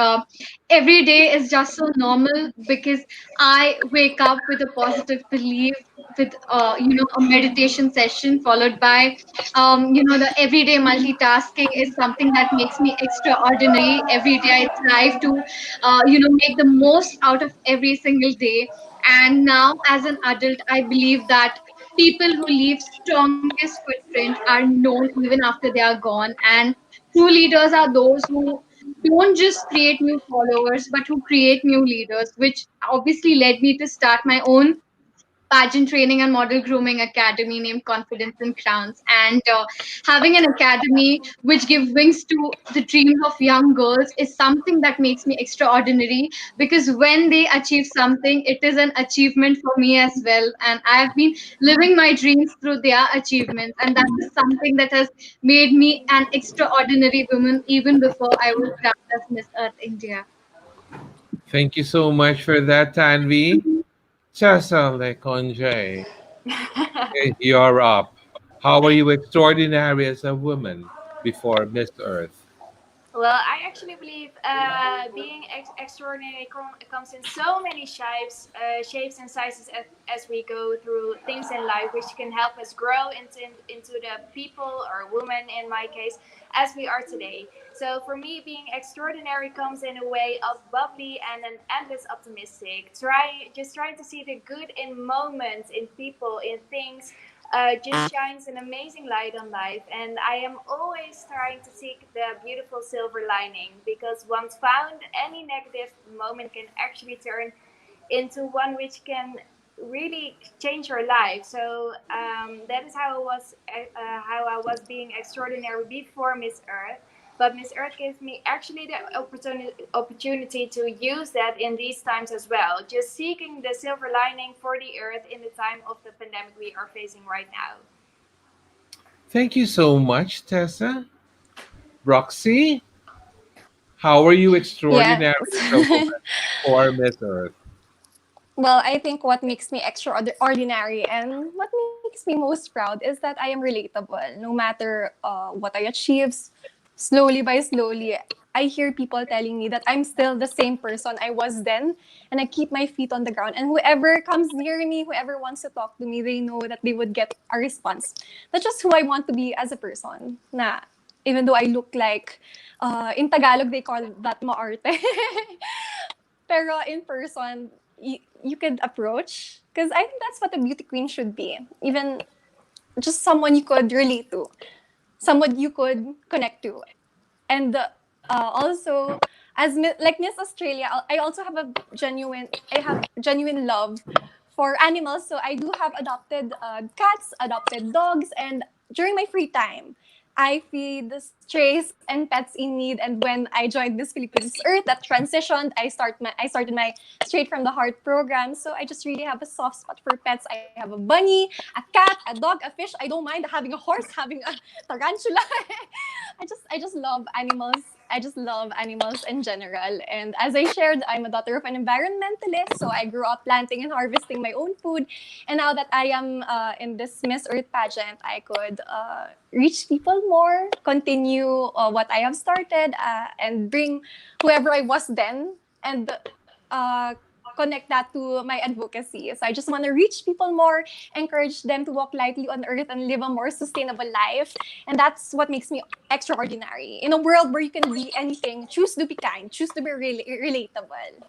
every day is just so normal because I wake up with a positive belief, with a meditation session followed by the everyday multitasking is something that makes me extraordinary. Every day I strive to make the most out of every single day. And now, as an adult, I believe that people who leave strongest footprint are known even after they are gone. And true leaders are those who don't just create new followers, but who create new leaders, which obviously led me to start my own pageant training and model grooming academy named Confidence and Crowns. And having an academy which gives wings to the dreams of young girls is something that makes me extraordinary, because when they achieve something, it is an achievement for me as well. And I have been living my dreams through their achievements. And that is something that has made me an extraordinary woman even before I was crowned as Miss Earth India. Thank you so much for that, Tanvi. Tessa le Conge, you're up. How are you extraordinary as a woman before Miss Earth? Well, I actually believe being extraordinary comes in so many shapes and sizes as we go through things in life, which can help us grow into the people or woman, in my case, as we are today. So for me, being extraordinary comes in a way of bubbly and an endless optimistic. Trying to see the good in moments, in people, in things, just shines an amazing light on life. And I am always trying to seek the beautiful silver lining, because once found, any negative moment can actually turn into one which can really change your life. So that is how I was being extraordinary before Miss Earth. But Miss Earth gave me actually the opportunity to use that in these times as well. Just seeking the silver lining for the Earth in the time of the pandemic we are facing right now. Thank you so much, Tessa. Roxy, how are you Yes. extraordinary as a woman before Miss Earth? Well, I think what makes me extraordinary and what makes me most proud is that I am relatable. No matter what I achieve, slowly by slowly, I hear people telling me that I'm still the same person I was then, and I keep my feet on the ground. And whoever comes near me, whoever wants to talk to me, they know that they would get a response. That's just who I want to be as a person. Na, even though I look like, in Tagalog, they call that maarte. Pero in person, you could approach, because I think that's what a beauty queen should be. Even just someone you could relate to, someone you could connect to. And also, like Miss Australia, I also have I have genuine love for animals. So I do have adopted cats, adopted dogs, and during my free time, I feed the strays and pets in need. And when I joined this Philippines Earth, that transitioned, I started my Straight from the Heart program. So I just really have a soft spot for pets. I have a bunny, a cat, a dog, a fish. I don't mind having a horse, having a tarantula. I just love animals. I just love animals in general. And as I shared, I'm a daughter of an environmentalist, so I grew up planting and harvesting my own food. And now that I am in this Miss Earth pageant, I could reach people more, continue what I have started, and bring whoever I was then, and uh, connect that to my advocacy. So I just want to reach people more, encourage them to walk lightly on earth and live a more sustainable life. And that's what makes me extraordinary. In a world where you can be anything, choose to be kind, choose to be relatable.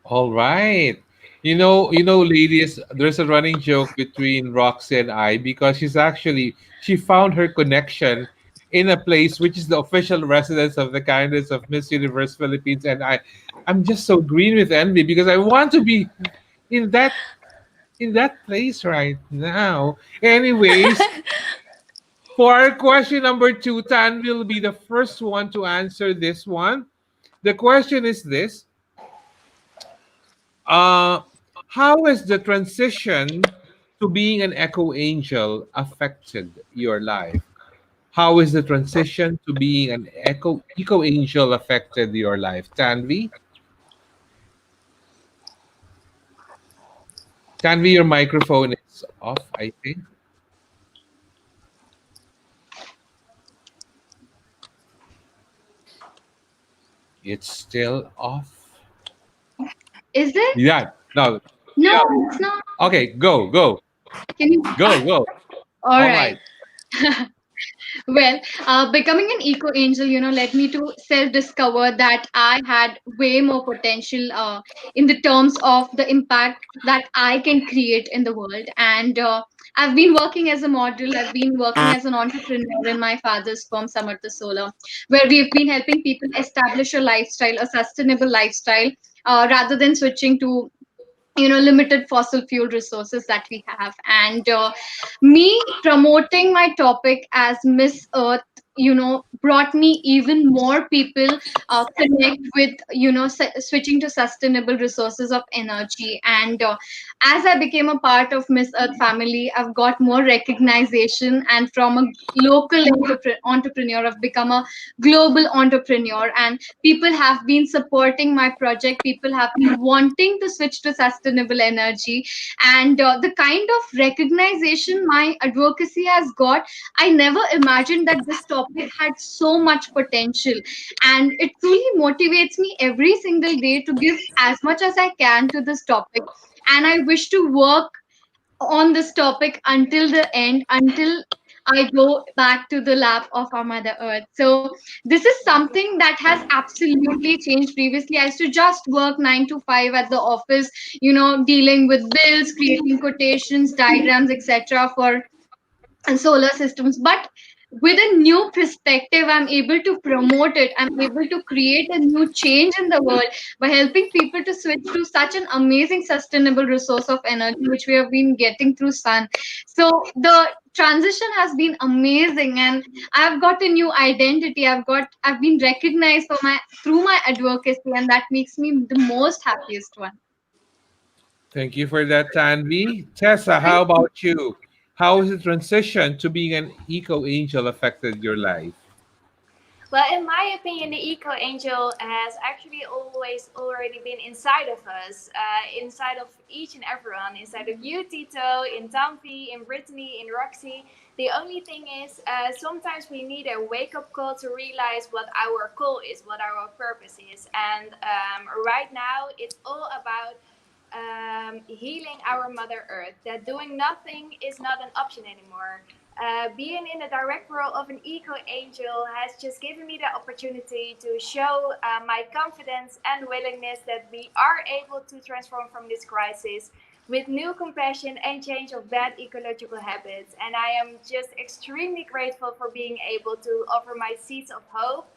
All right. Ladies, there's a running joke between Roxy and I because she found her connection in a place which is the official residence of the candidates of Miss Universe Philippines, and I'm just so green with envy because I want to be in that place right now. Anyways, for our question number 2, Tan will be the first one to answer this one. The question is this: uh, how has the transition to being an echo angel affected your life? How is the transition to being an eco angel affected your life, Tanvi? Tanvi, your microphone is off, I think. It's still off. Is it? Yeah. No. No, Yeah. it's not. Okay. Go. Can you? Go. All All right. right. Well, becoming an eco angel, led me to self discover that I had way more potential in the terms of the impact that I can create in the world. And I've been working as a model, I've been working as an entrepreneur in my father's firm, Samartha Solar, where we've been helping people establish a lifestyle, a sustainable lifestyle, rather than switching to limited fossil fuel resources that we have. And me promoting my topic as Miss Earth brought me even more people connect with switching to sustainable resources of energy. And as I became a part of Miss Earth family, I've got more recognition, and from a local entrepreneur I've become a global entrepreneur. And people have been supporting my project, people have been wanting to switch to sustainable energy. And the kind of recognition my advocacy has got, I never imagined that this topic had so much potential. And it truly motivates me every single day to give as much as I can to this topic. And I wish to work on this topic until the end, until I go back to the lap of our Mother Earth. So this is something that has absolutely changed. Previously, I used to just work 9 to 5 at the office, dealing with bills, creating quotations, diagrams, etc. for and solar systems. But with a new perspective, I'm able to promote it, I'm able to create a new change in the world by helping people to switch to such an amazing sustainable resource of energy which we have been getting through sun. So the transition has been amazing, and I've got a new identity. I've been recognized for my through my advocacy, and that makes me the most happiest one. Thank you for that, Tanvi. Tessa, how Thank you. about you? How has the transition to being an eco angel affected your life? Well, in my opinion, the Eco Angel has actually always already been inside of us, inside of each and everyone, inside of you, Tito, in Tanvi, in Brittany, in Roxy. The only thing is, sometimes we need a wake up call to realize what our call is, what our purpose is. And right now, it's all about healing our Mother Earth, that doing nothing is not an option anymore. Being in the direct role of an eco angel has just given me the opportunity to show my confidence and willingness that we are able to transform from this crisis with new compassion and change of bad ecological habits. And I am just extremely grateful for being able to offer my seeds of hope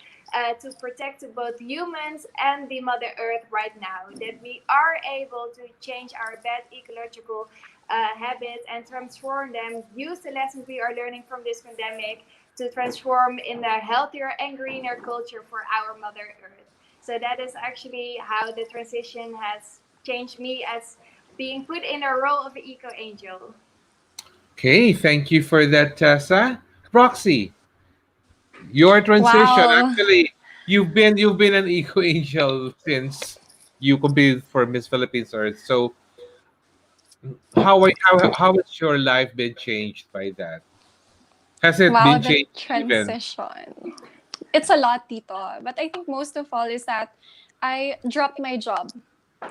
to protect both humans and the Mother Earth right now. That we are able to change our bad ecological habits and transform them, use the lessons we are learning from this pandemic to transform in a healthier and greener culture for our Mother Earth. So that is actually how the transition has changed me as being put in a role of an eco angel. Okay, thank you for that, Tessa. Roxy, your transition Wow. actually, you've been an eco angel since you competed for Miss Philippines Earth. So how has your life been changed by that? Has it Wow, been the changed even? transition. It's a lot, Tito. But I think most of all is that I dropped my job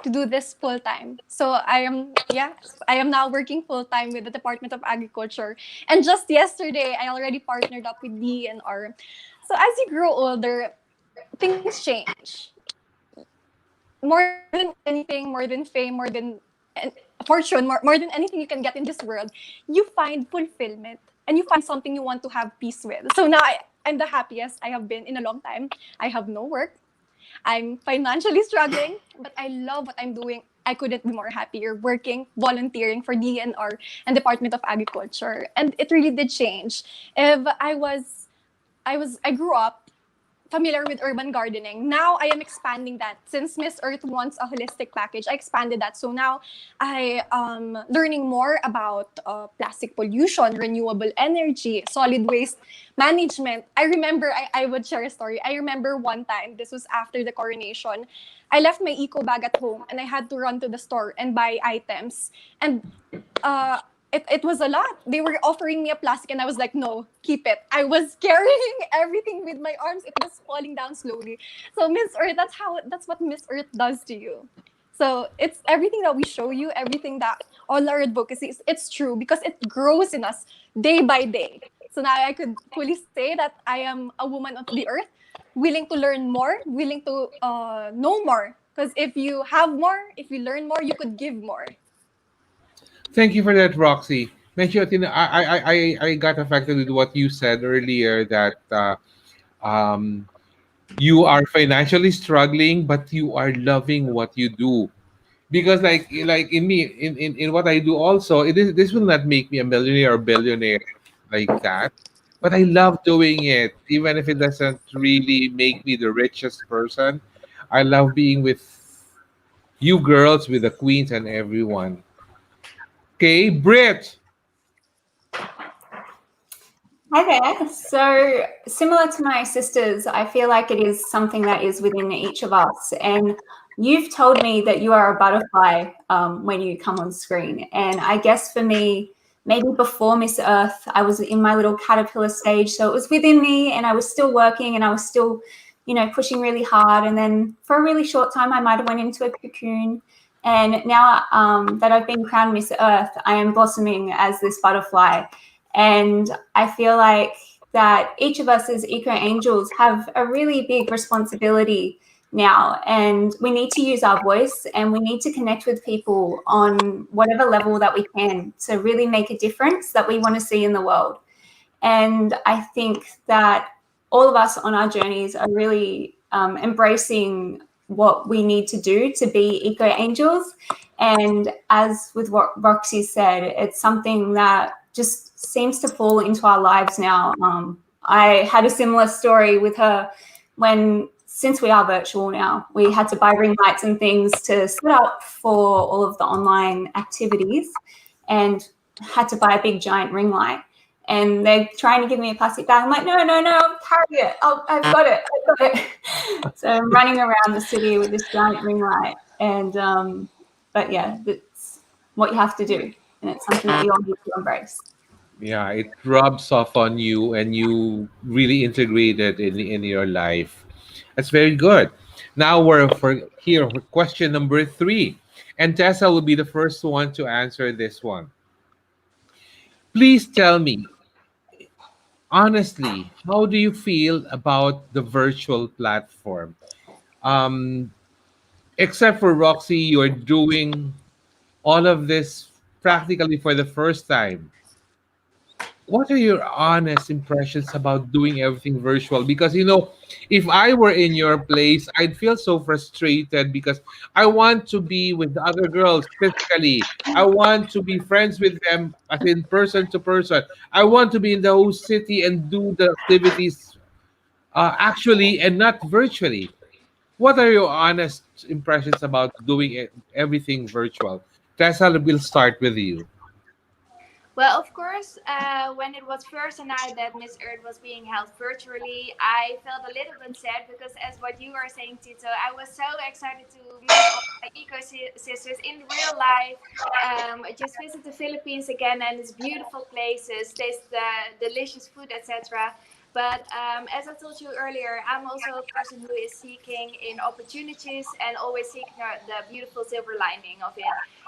to do this full time. So I am now working full time with the Department of Agriculture. And just yesterday, I already partnered up with DNR. So as you grow older, things change. More than anything, more than fame, more than fortune, more than anything you can get in this world, you find fulfillment and you find something you want to have peace with. So now I'm the happiest I have been in a long time. I have no work. I'm financially struggling, but I love what I'm doing. I couldn't be more happier working, volunteering for DNR and Department of Agriculture. And it really did change. If I grew up familiar with urban gardening. Now I am expanding that. Since Miss Earth wants a holistic package, I expanded that. So now I am learning more about plastic pollution, renewable energy, solid waste management. I remember, I would share a story. I remember one time, this was after the coronation, I left my eco bag at home and I had to run to the store and buy items. And uh, it was a lot. They were offering me a plastic and I was like, no, keep it. I was carrying everything with my arms. It was falling down slowly. So Miss Earth, that's what Miss Earth does to you. So it's everything that we show you, everything that all our advocacy, it's true because it grows in us day by day. So now I could fully say that I am a woman of the earth, willing to learn more, willing to know more. Because if you have more, if you learn more, you could give more. Thank you for that, Roxy. Medyo, I got affected with what you said earlier that um, you are financially struggling, but you are loving what you do. Because like in me, in what I do also, this will not make me a millionaire or billionaire like that. But I love doing it, even if it doesn't really make me the richest person. I love being with you girls, with the queens and everyone. Okay, Brit. Hi there. So, similar to my sisters, I feel like it is something that is within each of us. And you've told me that you are a butterfly when you come on screen. And I guess for me, maybe before Miss Earth, I was in my little caterpillar stage. So it was within me and I was still working and I was still, pushing really hard. And then for a really short time, I might have went into a cocoon. And now that I've been crowned Miss Earth, I am blossoming as this butterfly. And I feel like that each of us as eco angels have a really big responsibility now, and we need to use our voice and we need to connect with people on whatever level that we can to really make a difference that we want to see in the world. And I think that all of us on our journeys are really embracing what we need to do to be eco angels. And as with what Roxy said, it's something that just seems to fall into our lives now. I had a similar story with her since we are virtual now, we had to buy ring lights and things to set up for all of the online activities and had to buy a big giant ring light. And they're trying to give me a plastic bag. I'm like, no, carry it. I've got it. So I'm running around the city with this giant ring light. And, but yeah, that's what you have to do. And it's something that you all need to embrace. Yeah, it rubs off on you and you really integrate it in your life. That's very good. Now we're here for question number 3. And Tessa will be the first one to answer this one. Please tell me, honestly, how do you feel about the virtual platform? Um, except for Roxy, you're doing all of this practically for the first time. What are your honest impressions about doing everything virtual? Because if I were in your place, I'd feel so frustrated because I want to be with the other girls physically. I want to be friends with them as in person to person. I want to be in the whole city and do the activities actually and not virtually. What are your honest impressions about doing everything virtual? Tessa, we'll start with you. Well, of course, when it was first announced that Miss Earth was being held virtually, I felt a little bit sad because, as what you are saying, Tito, I was so excited to meet all my eco sisters in real life. Just visit the Philippines again and its beautiful places, taste the delicious food, etc. But as I told you earlier, I'm also a person who is seeking in opportunities and always seeking the beautiful silver lining of it.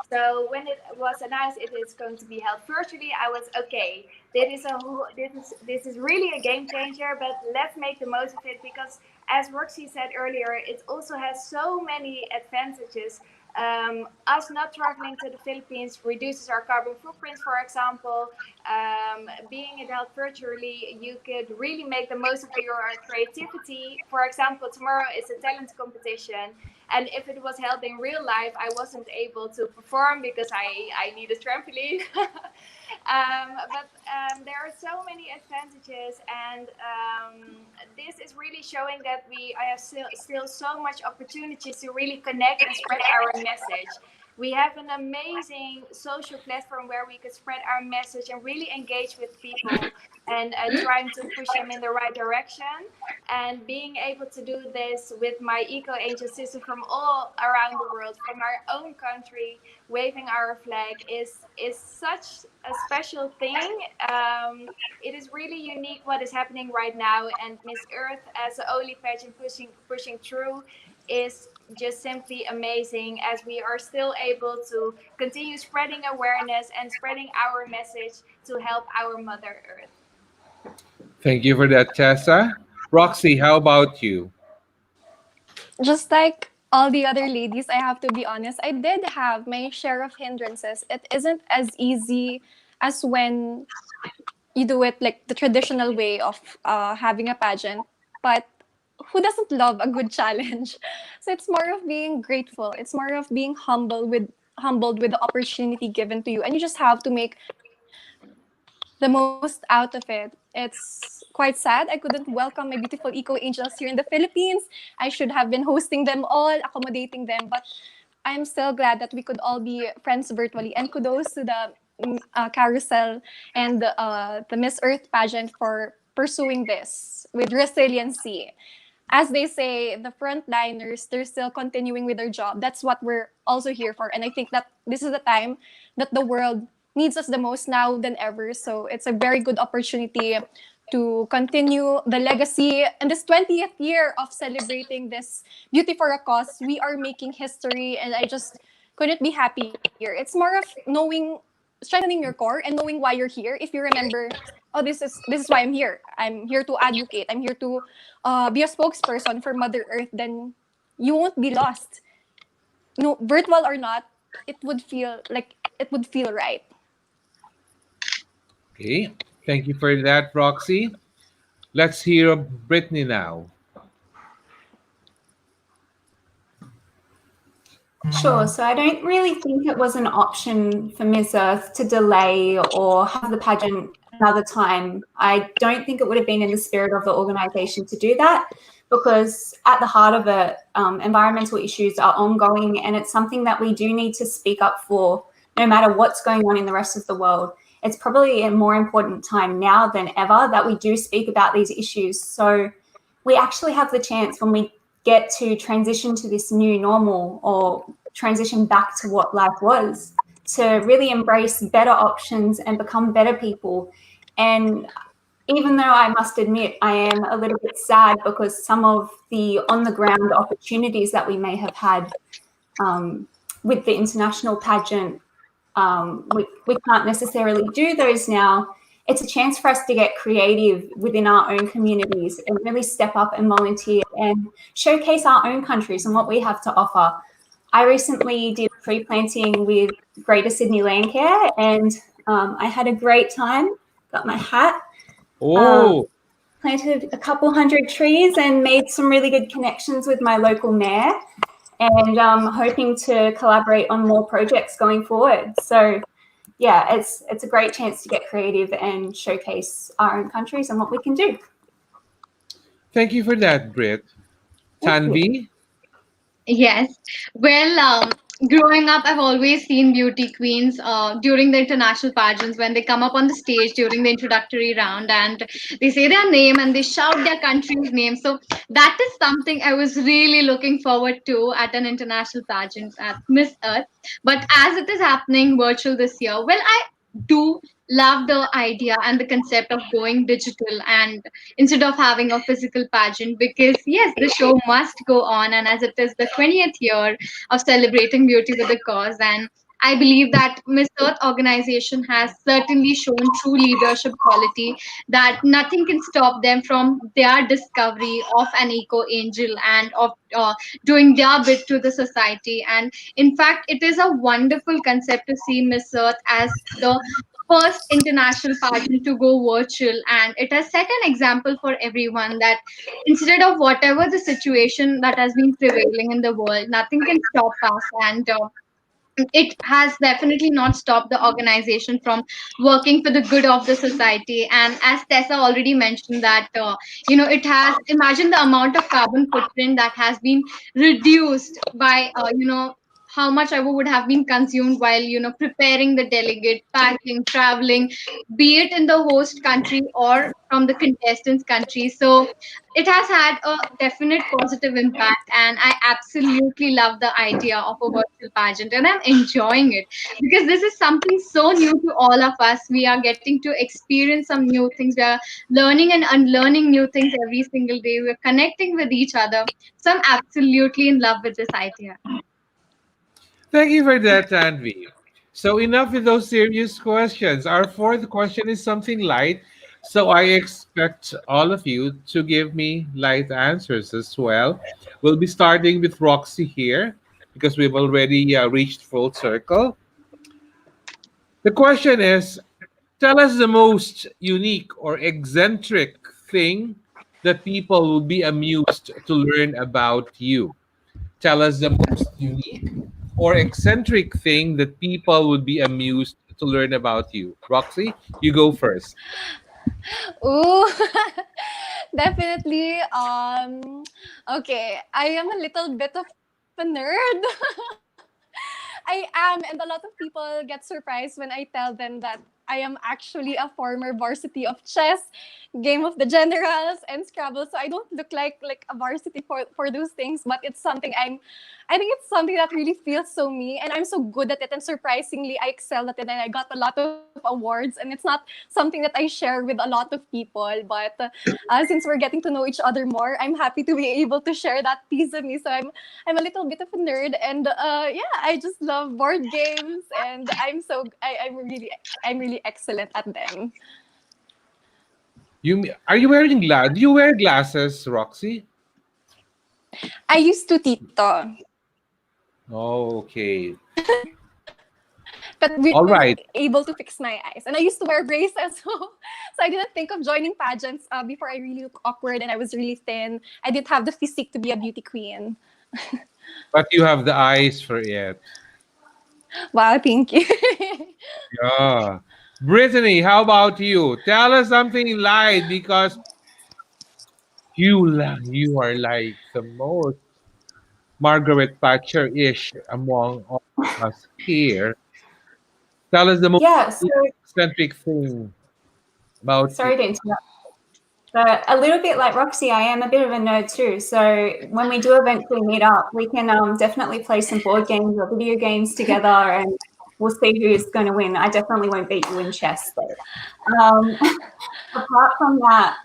So when it was announced it is going to be held virtually, I was okay. This is really a game changer, but let's make the most of it because, as Roxy said earlier, it also has so many advantages Us not traveling to the Philippines reduces our carbon footprint, for example. Being it held virtually, you could really make the most of your creativity. For example, tomorrow is a talent competition, and if it was held in real life, I wasn't able to perform because I need a trampoline. But there are so many advantages, and this is really showing that we have still so much opportunities to really connect and spread our message. We have an amazing social platform where we could spread our message and really engage with people and trying to push them in the right direction. And being able to do this with my Eco Angel sister from all around the world, from our own country, waving our flag is such a special thing. It is really unique what is happening right now, and Miss Earth as the only pageant pushing through is just simply amazing, as we are still able to continue spreading awareness and spreading our message to help our Mother Earth. Thank you for that, Tessa. Roxy, how about you? Just like all the other ladies, I have to be honest, I did have my share of hindrances. It isn't as easy as when you do it like the traditional way of having a pageant. But who doesn't love a good challenge? So it's more of being grateful. It's more of being humbled with the opportunity given to you, and you just have to make the most out of it. It's quite sad I couldn't welcome my beautiful eco angels here in the Philippines. I should have been hosting them all, accommodating them, but I'm still glad that we could all be friends virtually. And kudos to the carousel and the Miss Earth pageant for pursuing this with resiliency. As they say, the frontliners, they're still continuing with their job. That's what we're also here for. And I think that this is the time that the world needs us the most now than ever. So it's a very good opportunity to continue the legacy. In this 20th year of celebrating this beauty for a cause, we are making history, and I just couldn't be happier. It's more of knowing, strengthening your core and knowing why you're here. If you remember, oh, this is why I'm here. I'm here to advocate. I'm here to be a spokesperson for Mother Earth. Then you won't be lost. No, virtual or not, it would feel right. Okay, thank you for that, Roxy. Let's hear Brittany now. Sure. So I don't really think it was an option for Miss Earth to delay or have the pageant another time. I don't think it would have been in the spirit of the organisation to do that, because at the heart of it, environmental issues are ongoing, and it's something that we do need to speak up for no matter what's going on in the rest of the world. It's probably a more important time now than ever that we do speak about these issues. So we actually have the chance, when we get to transition to this new normal or transition back to what life was, to really embrace better options and become better people. And even though I must admit I am a little bit sad because some of the on-the-ground opportunities that we may have had with the international pageant, we can't necessarily do those now. It's a chance for us to get creative within our own communities and really step up and volunteer and showcase our own countries and what we have to offer. I recently did tree planting with Greater Sydney Land Care, and I had a great time. Got my hat, planted a couple hundred trees, and made some really good connections with my local mayor, and hoping to collaborate on more projects going forward. So yeah, it's a great chance to get creative and showcase our own countries and what we can do. Thank you for that, Britt. Tanvi? Yes. Well, growing up, I've always seen beauty queens during the international pageants when they come up on the stage during the introductory round and they say their name and they shout their country's name. So that is something I was really looking forward to at an international pageant at Miss Earth. But as it is happening virtual this year, well, I do love the idea and the concept of going digital and instead of having a physical pageant, because yes, the show must go on, and as it is the 20th year of celebrating beauty with a cause, and I believe that Miss Earth organization has certainly shown true leadership quality, that nothing can stop them from their discovery of an eco angel and of doing their bit to the society. And in fact, it is a wonderful concept to see Miss Earth as the first international pageant to go virtual, and it has set an example for everyone that instead of whatever the situation that has been prevailing in the world, nothing can stop us. And it has definitely not stopped the organization from working for the good of the society. And as Tessa already mentioned that it has, imagine the amount of carbon footprint that has been reduced by how much I would have been consumed while preparing the delegate, packing, traveling, be it in the host country or from the contestants country. So it has had a definite positive impact, and I absolutely love the idea of a virtual pageant, and I'm enjoying it because this is something so new to all of us. We are getting to experience some new things. We are learning and unlearning new things every single day. We're connecting with each other. So I'm absolutely in love with this idea. Thank you for that, Tanvi. So enough with those serious questions. Our fourth question is something light. So I expect all of you to give me light answers as well. We'll be starting with Roxy here because we've already reached full circle. The question is, tell us the most unique or eccentric thing that people will be amused to learn about you. Tell us the most unique or eccentric thing that people would be amused to learn about you. Roxy, you go first. Ooh, definitely. Okay, I am a little bit of a nerd. I am, and a lot of people get surprised when I tell them that I am actually a former varsity of chess, game of the generals, and Scrabble. So I don't look like a varsity for those things, but it's something I think it's something that really feels so me, and I'm so good at it. And surprisingly, I excel at it, and I got a lot of awards. And it's not something that I share with a lot of people. But since we're getting to know each other more, I'm happy to be able to share that piece of me. So I'm a little bit of a nerd, and yeah, I just love board games, and I'm really excellent at them. You are you wearing glass? Do you wear glasses, Roxy? I used to Tito, Oh, okay. but we All were right. able to fix my eyes. And I used to wear braces, so I didn't think of joining pageants before I really looked awkward and I was really thin. I didn't have the physique to be a beauty queen. But you have the eyes for it. Wow, thank you. Yeah. Brittany, how about you? Tell us something light because you are like the most Margaret Thatcher-ish among all of us here. Tell us the most Yeah, so eccentric thing about you. sorry to interrupt. But a little bit like Roxy, I am a bit of a nerd too. So when we do eventually meet up, we can definitely play some board games or video games together, and we'll see who's going to win. I definitely won't beat you in chess, though. Apart from that,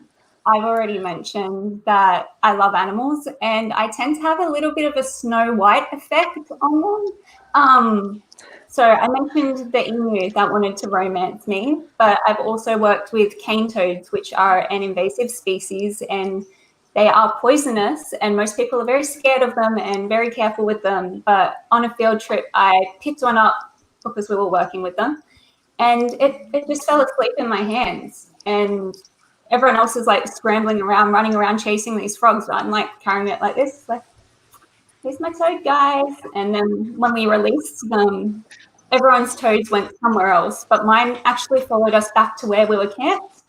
I've already mentioned that I love animals, and I tend to have a little bit of a Snow White effect on them. So I mentioned the emu that wanted to romance me, but I've also worked with cane toads, which are an invasive species, and they are poisonous, and most people are very scared of them and very careful with them. But on a field trip, I picked one up because we were working with them, and it just fell asleep in my hands. And everyone else is like scrambling around, running around, chasing these frogs. But I'm like carrying it like this, like, here's my toad, guys. And then when we released them, everyone's toads went somewhere else, but mine actually followed us back to where we were camped.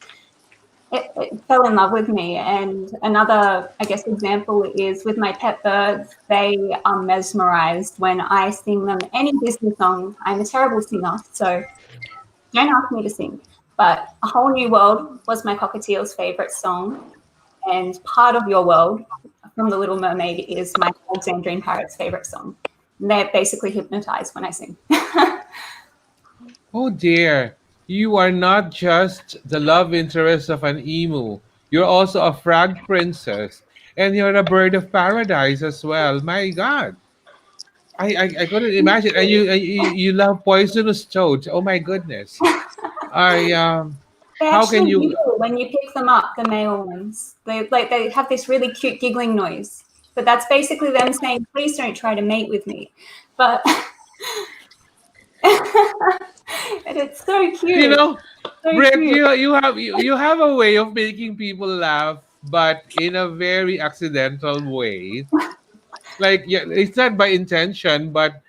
It fell in love with me. And another, I guess, example is with my pet birds. They are mesmerized when I sing them any Disney song. I'm a terrible singer, so don't ask me to sing. But A Whole New World was my cockatiel's favorite song, and Part of Your World from The Little Mermaid is my Alexandrine parrot's favorite song. And they're basically hypnotized when I sing. Oh dear, you are not just the love interest of an emu. You're also a frog princess, and you're a bird of paradise as well. My God. I couldn't imagine. And you love poisonous toads. Oh my goodness. I They How can actually you? giggle when you pick them up, the male ones. They have this really cute giggling noise. But that's basically them saying, please don't try to mate with me. But and it's so You cute. know, So Brett, cute. you have a way of making people laugh, but in a very accidental way. Like, yeah, it's not by intention, but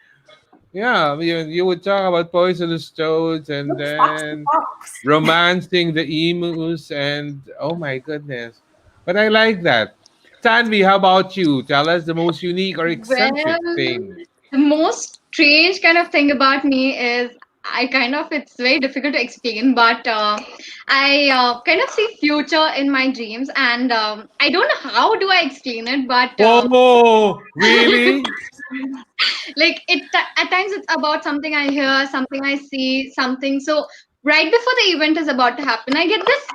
yeah, you would talk about poisonous toads and Looks facts and then facts. romancing the emus, and oh my goodness. But I like that. Tanvi, how about you? Tell us the most unique or eccentric Well, thing. the most strange kind of thing about me is it's very difficult to explain, but I kind of see future in my dreams, and I don't know how do I explain it, but Whoa, really? like at times it's about something I hear, something I see, something. So right before the event is about to happen, I get this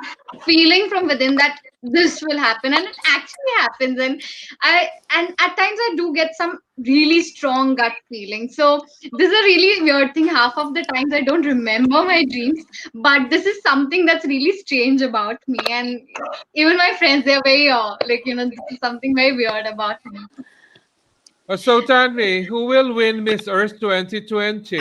feeling from within that this will happen, and it actually happens. And at times I do get some really strong gut feeling. So this is a really weird thing. Half of the times I don't remember my dreams, but this is something that's really strange about me. And even my friends, they're very this is something very weird about me. So Tanvi, who will win Miss Earth 2020?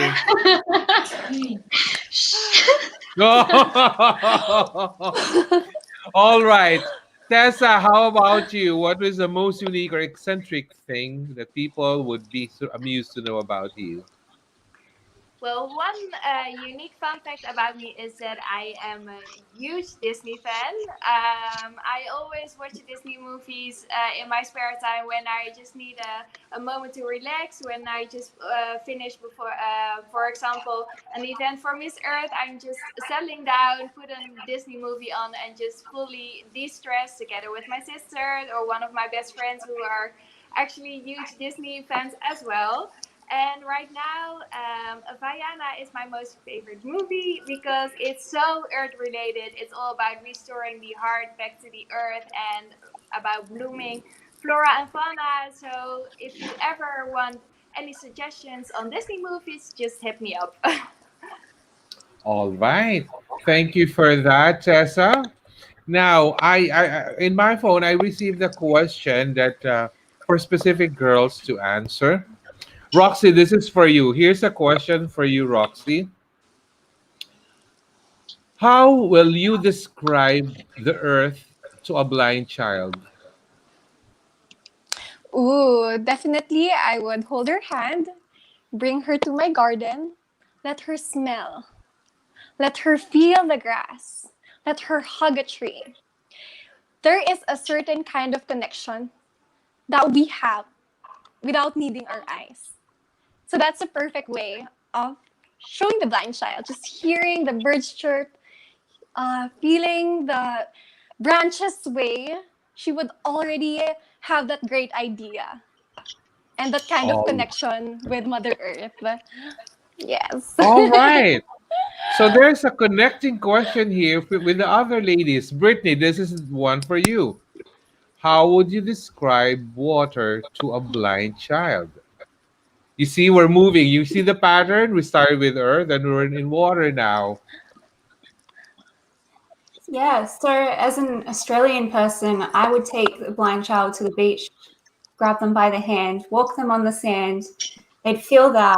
All right. Tessa, how about you? What was the most unique or eccentric thing that people would be so amused to know about you? Well, one unique fun fact about me is that I am a huge Disney fan. I always watch Disney movies in my spare time when I just need a moment to relax, when I just finish before, for example, an event for Miss Earth. I'm just settling down, put a Disney movie on, and just fully de stress together with my sister or one of my best friends who are actually huge Disney fans as well. And right now, Vaiana is my most favorite movie because it's so earth related. It's all about restoring the heart back to the earth and about blooming flora and fauna. So if you ever want any suggestions on Disney movies, just hit me up. All right. Thank you for that, Tessa. Now, in my phone, I received a question that for specific girls to answer. Roxy, this is for you. Here's a question for you, Roxy. How will you describe the earth to a blind child? Ooh, definitely I would hold her hand, bring her to my garden, let her smell, let her feel the grass, let her hug a tree. There is a certain kind of connection that we have without needing our eyes. So that's a perfect way of showing the blind child, just hearing the birds chirp, feeling the branches sway. She would already have that great idea and that kind of All, connection with Mother Earth. Yes. all right. So there's a connecting question here with the other ladies. Brittany, this is one for you. How would you describe water to a blind child? You see, we're moving. You see the pattern? We started with earth and we're in water now. Yeah, so as an Australian person, I would take the blind child to the beach, grab them by the hand, walk them on the sand. They'd feel that,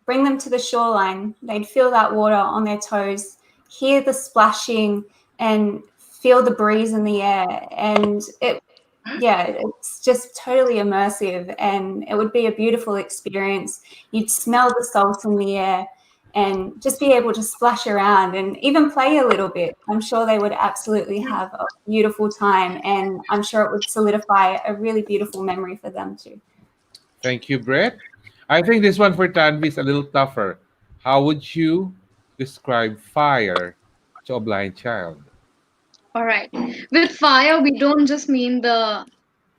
bring them to the shoreline. They'd feel that water on their toes, hear the splashing, and feel the breeze in the air. And it's just totally immersive, and it would be a beautiful experience. You'd smell the salt in the air and just be able to splash around and even play a little bit. I'm sure they would absolutely have a beautiful time, and I'm sure it would solidify a really beautiful memory for them too. Thank you, Brett. I think this one for Tanvi is a little tougher. How would you describe fire to a blind child? All right. With fire, we don't just mean the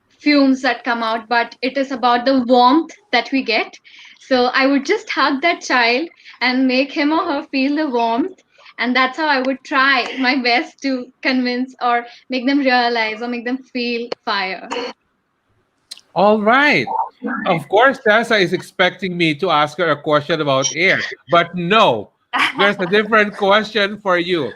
fumes that come out, but it is about the warmth that we get. So I would just hug that child and make him or her feel the warmth. And that's how I would try my best to convince or make them realize or make them feel fire. All right. Of course, Tessa is expecting me to ask her a question about air, but no, there's a different question for you.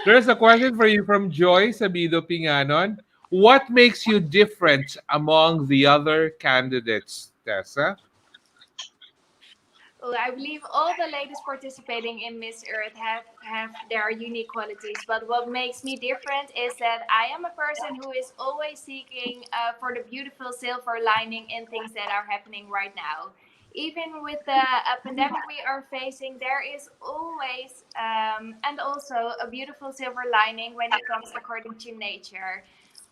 There's a question for you from Joy Sabido Pinganon. What makes you different among the other candidates, Tessa? Well, I believe all the ladies participating in Miss Earth have their unique qualities. But what makes me different is that I am a person who is always seeking for the beautiful silver lining in things that are happening right now. Even with the pandemic we are facing, there is always and also a beautiful silver lining when it comes according to nature.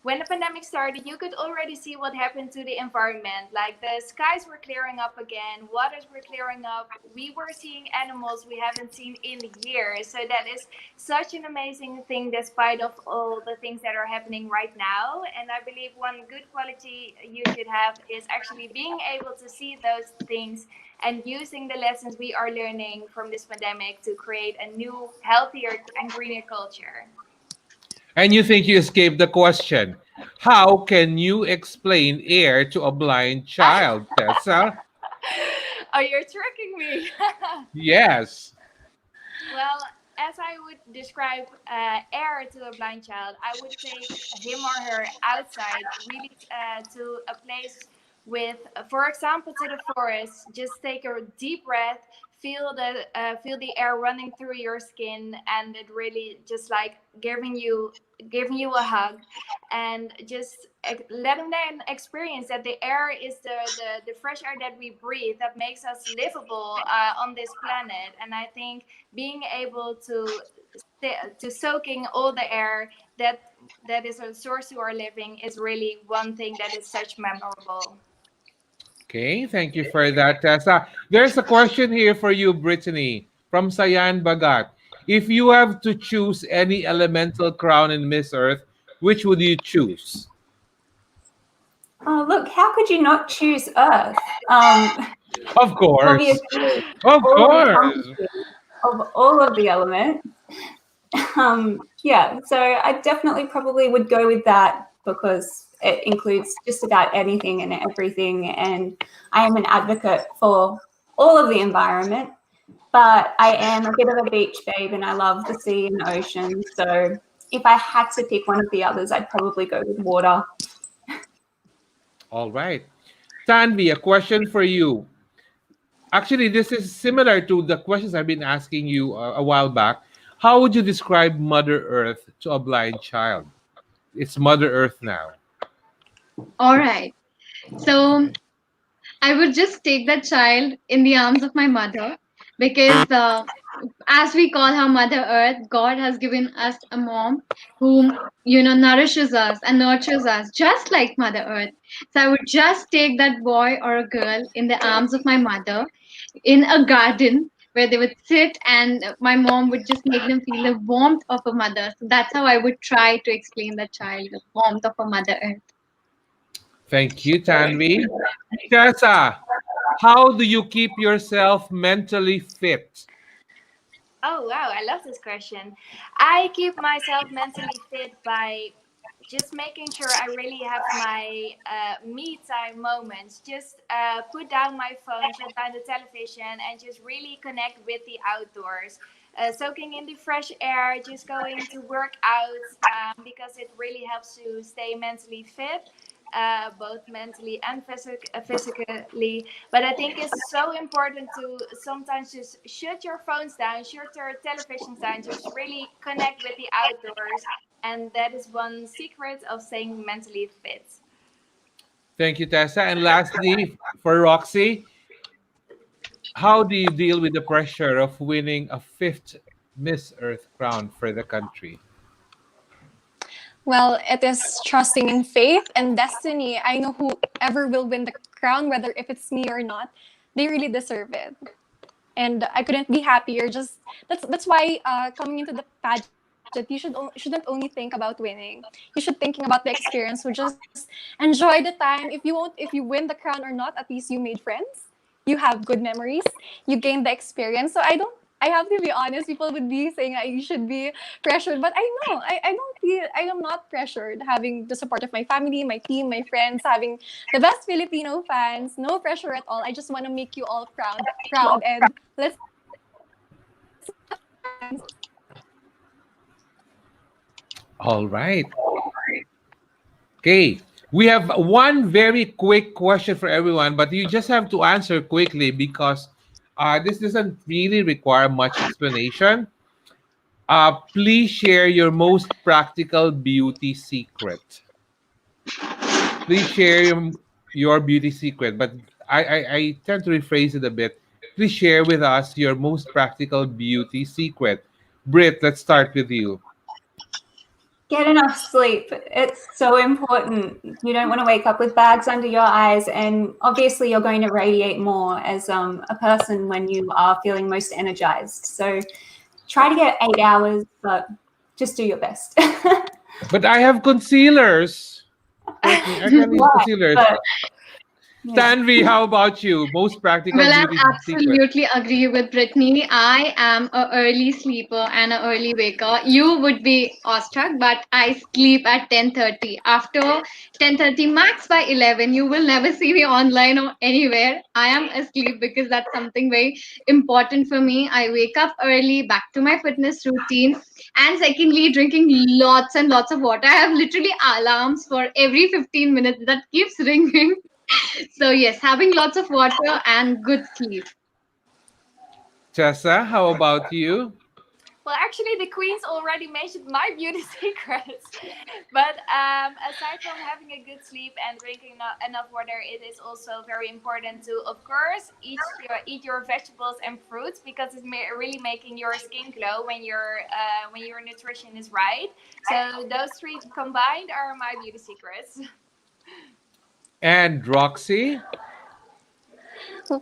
When the pandemic started, you could already see what happened to the environment. Like the skies were clearing up again, waters were clearing up. We were seeing animals we haven't seen in years. So that is such an amazing thing, despite of all the things that are happening right now. And I believe one good quality you should have is actually being able to see those things and using the lessons we are learning from this pandemic to create a new, healthier, and greener culture. And you think you escaped the question. How can you explain air to a blind child, Tessa? Oh, you're tricking me. Yes. Well, as I would describe air to a blind child, I would take him or her outside, really to a place with, for example, to the forest. Just take a deep breath, feel the air running through your skin, and it really just like giving you a hug, and just let them then experience that the air is the fresh air that we breathe that makes us livable on this planet. And I think being able to soaking all the air that is a source to our living is really one thing that is such memorable. Okay, thank you for that, Tessa. There's a question here for you, Brittany, from Sayan Bagat. If you have to choose any elemental crown in Miss Earth, which would you choose? Oh, look, how could you not choose Earth? Of course. Obviously, Of all course. encompassing of all of the elements. Yeah, so I definitely probably would go with that because it includes just about anything and everything. And I am an advocate for all of the environment, but I am a bit of a beach babe and I love the sea and ocean. So if I had to pick one of the others, I'd probably go with water. All right. Tanvi, a question for you. Actually, this is similar to the questions I've been asking you a while back. How would you describe Mother Earth to a blind child? It's Mother Earth now. All right. So I would just take that child in the arms of my mother because, as we call her Mother Earth, God has given us a mom who, nourishes us and nurtures us just like Mother Earth. So I would just take that boy or a girl in the arms of my mother in a garden where they would sit and my mom would just make them feel the warmth of a mother. So that's how I would try to explain that child the warmth of a Mother Earth. Thank you, Tanvi. Tessa, how do you keep yourself mentally fit? Oh wow, I love this question. I keep myself mentally fit by just making sure I really have my me time moments. Just put down my phone, shut down the television, and just really connect with the outdoors. Soaking in the fresh air, just going to work out because it really helps to stay mentally fit. Both mentally and physically, but I think it's so important to sometimes just shut your phones down, shut your televisions down, just really connect with the outdoors, and that is one secret of staying mentally fit. Thank you, Tessa. And lastly, for Roxy, how do you deal with the pressure of winning a fifth Miss Earth crown for the country? Well, it is trusting in faith and destiny. I know whoever will win the crown, whether if it's me or not, they really deserve it. And I couldn't be happier. Just that's why coming into the pageant, shouldn't only think about winning. You should thinking about the experience. So just enjoy the time. If you win the crown or not, at least you made friends. You have good memories. You gain the experience. So I have to be honest. People would be saying I should be pressured, but I know I don't feel I am not pressured. Having the support of my family, my team, my friends, having the best Filipino fans, no pressure at all. I just want to make you all proud, and let's. All right. Okay. We have one very quick question for everyone, but you just have to answer quickly because this doesn't really require much explanation. Please share your most practical beauty secret. Please share your beauty secret, but I tend to rephrase it a bit. Please share with us your most practical beauty secret. Britt, let's start with you. Get enough sleep. It's so important. You don't want to wake up with bags under your eyes, and obviously you're going to radiate more as a person when you are feeling most energized. So try to get 8 hours, but just do your best. But I have concealers. Brittany, I can use Right, concealers. but yeah. Tanvi, how about you? Most practical Well, I beauty secret. absolutely agree with Brittany. I am a early sleeper and an early waker. You would be awestruck, but I sleep at 10:30. After 10:30, max by 11, you will never see me online or anywhere. I am asleep because that's something very important for me. I wake up early, back to my fitness routine, and secondly, drinking lots and lots of water. I have literally alarms for every 15 minutes that keeps ringing. So yes, having lots of water and good sleep. Tessa, how about you? Well, actually, the queens already mentioned my beauty secrets. But aside from having a good sleep and drinking enough water, it is also very important to, of course, eat your vegetables and fruits because it's really making your skin glow when your nutrition is right. So those three combined are my beauty secrets. And Roxy?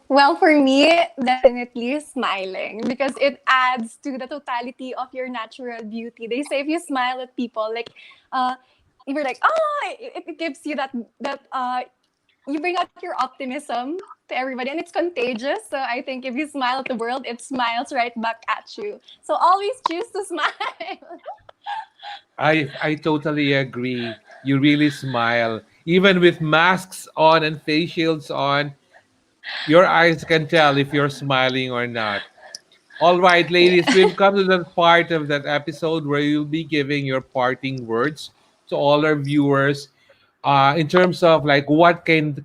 Well, for me, definitely smiling because it adds to the totality of your natural beauty. They say if you smile at people, like, uh, you're like, oh, it gives you that you bring out your optimism to everybody, and it's contagious. So I think if you smile at the world, it smiles right back at you. So always choose to smile. I totally agree. You really smile. Even with masks on and face shields on, your eyes can tell if you're smiling or not. All right, ladies, we've come to the part of that episode where you'll be giving your parting words to all our viewers. In terms of like what can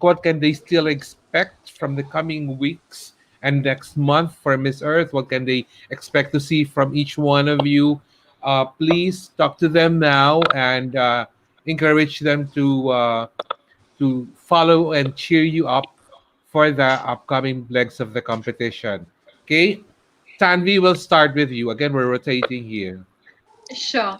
they still expect from the coming weeks and next month for Miss Earth? What can they expect to see from each one of you? Please talk to them now and encourage them to follow and cheer you up for the upcoming legs of the competition. Okay, Tanvi, will start with you. Again, we're rotating here. Sure.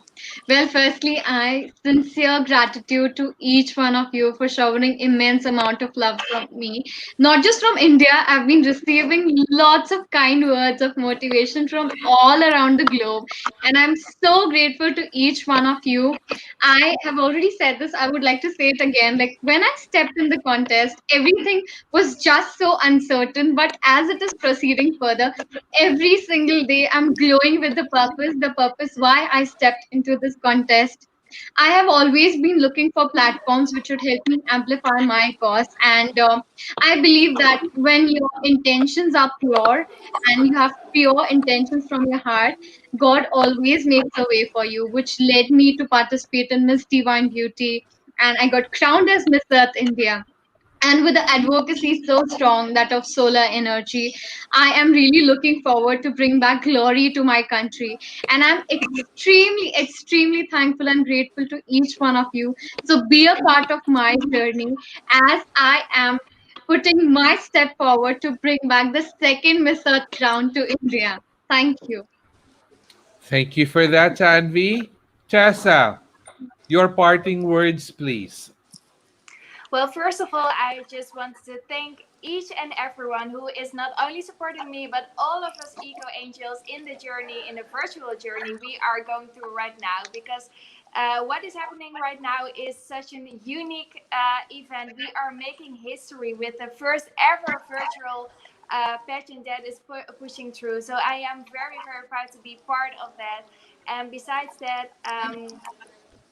Well, firstly, I sincere gratitude to each one of you for showering immense amount of love from me. Not just from India, I've been receiving lots of kind words of motivation from all around the globe, and I'm so grateful to each one of you. I have already said this, I would like to say it again. Like when I stepped in the contest, everything was just so uncertain, but as it is proceeding further, every single day I'm glowing with the purpose why I stepped into this contest. I have always been looking for platforms which would help me amplify my cause, and I believe that when your intentions are pure and you have pure intentions from your heart, God always makes a way for you, which led me to participate in Miss Divine Beauty, and I got crowned as Miss Earth India. And with the advocacy so strong, that of solar energy, I am really looking forward to bring back glory to my country. And I'm extremely thankful and grateful to each one of you. So be a part of my journey as I am putting my step forward to bring back the second Miss Earth crown to India. Thank you. Thank you for that, Tanvi. Tessa, your parting words, please. Well, first of all, I just wanted to thank each and everyone who is not only supporting me, but all of us eco angels in the journey, in the virtual journey we are going through right now. Because What is happening right now is such a unique event. We are making history with the first ever virtual pageant that is pushing through. So I am very, very proud to be part of that. And besides that,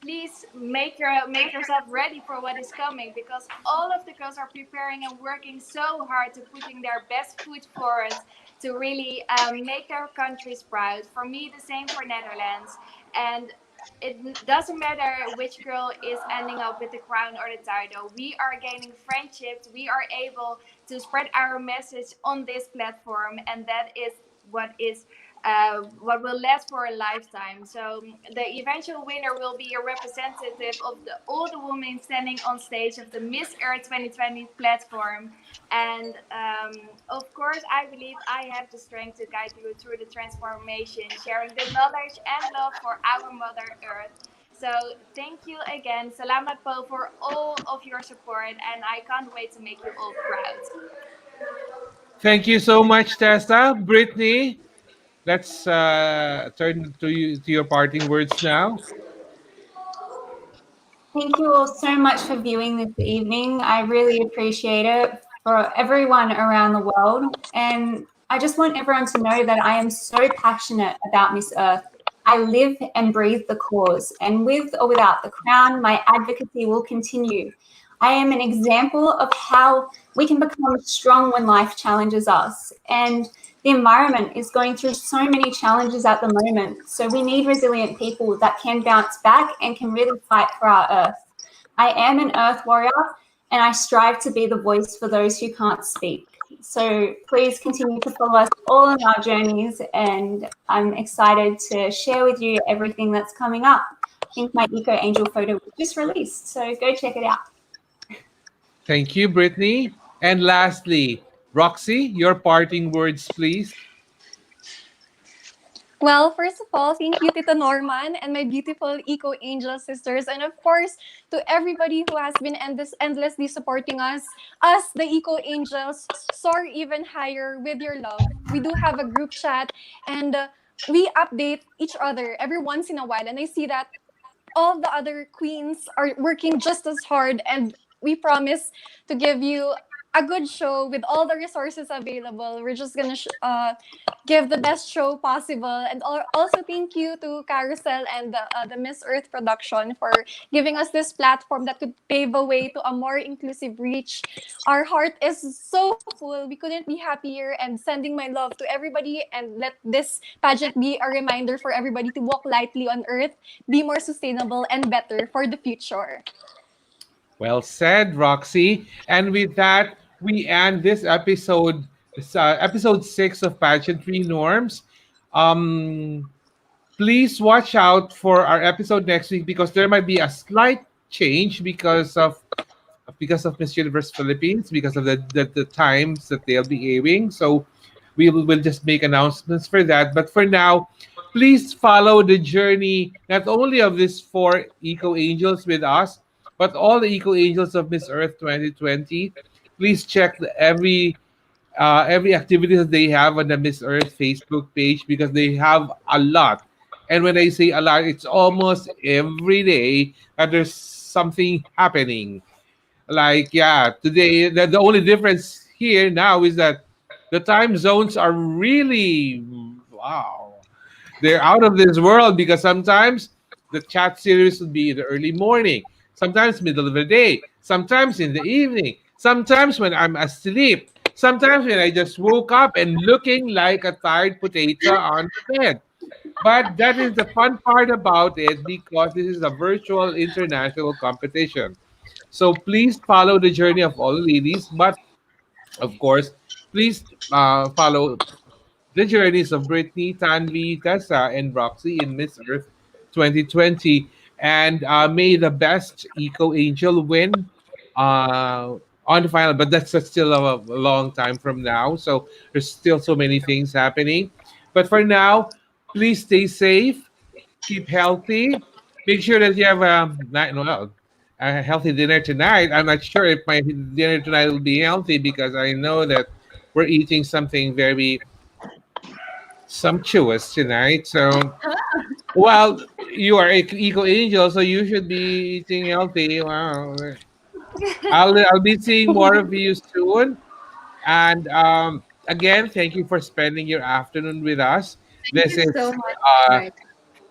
please make yourself ready for what is coming, because all of the girls are preparing and working so hard to putting their best foot forward to really make their countries proud. For me, the same for Netherlands. And it doesn't matter which girl is ending up with the crown or the title. We are gaining friendships. We are able to spread our message on this platform, and that is what will last for a lifetime. So the eventual winner will be a representative of all the women standing on stage of the Miss Earth 2020 platform. And of course, I believe I have the strength to guide you through the transformation, sharing the knowledge and love for our Mother Earth. So thank you again, Salamat po, for all of your support, and I can't wait to make you all proud. Thank you so much, Tessa. Brittany, let's turn to you to your parting words now. Thank you all so much for viewing this evening. I really appreciate it for everyone around the world. And I just want everyone to know that I am so passionate about Miss Earth. I live and breathe the cause. And with or without the crown, my advocacy will continue. I am an example of how we can become strong when life challenges us. And the environment is going through so many challenges at the moment. So we need resilient people that can bounce back and can really fight for our earth. I am an earth warrior, and I strive to be the voice for those who can't speak. So please continue to follow us all on our journeys, and I'm excited to share with you everything that's coming up. I think my Eco Angel photo was just released, so go check it out. Thank you, Brittany. And lastly, Roxy, your parting words, please. Well, first of all, thank you, Tito Norman and my beautiful Eco Angel sisters. And of course, to everybody who has been endlessly supporting us, the Eco Angels, soar even higher with your love. We do have a group chat, and we update each other every once in a while. And I see that all the other queens are working just as hard, and we promise to give you a good show with all the resources available. We're just gonna give the best show possible. And also thank you to Carousel and the Miss Earth production for giving us this platform that could pave a way to a more inclusive reach. Our heart is so full. We couldn't be happier, and sending my love to everybody, and let this pageant be a reminder for everybody to walk lightly on Earth, be more sustainable and better for the future. Well said, Roxy. And with that, we end this episode 6 of Pageantry Norms. Um, Please watch out for our episode next week, because there might be a slight change because of Miss Universe Philippines, because of the times that they'll be airing. So we'll just make announcements for that. But for now, please follow the journey not only of these four Eco Angels with us, but all the Eco Angels of Miss Earth 2020. Please check every activity that they have on the Miss Earth Facebook page, because they have a lot. And when I say a lot, it's almost every day that there's something happening. Like, yeah, today, the only difference here now is that the time zones are really, wow, they're out of this world, because sometimes the chat series would be in the early morning, sometimes middle of the day, sometimes in the evening, sometimes when I'm asleep, sometimes when I just woke up and looking like a tired potato on the bed. But that is the fun part about it, because this is a virtual international competition. So please follow the journey of all ladies, but of course, please follow the journeys of Brittany, Tanvi, Tessa, and Roxy in Miss Earth 2020. And may the best Eco Angel win on the final. But that's still a long time from now. So there's still so many things happening. But for now, please stay safe, keep healthy, make sure that you have a healthy dinner tonight. I'm not sure if my dinner tonight will be healthy, because I know that we're eating something very sumptuous tonight. So, well, You are a eco angel, so you should be eating healthy. Wow. I'll be seeing more of you soon. And again, thank you for spending your afternoon with us. Thank This you so is much for uh, inviting.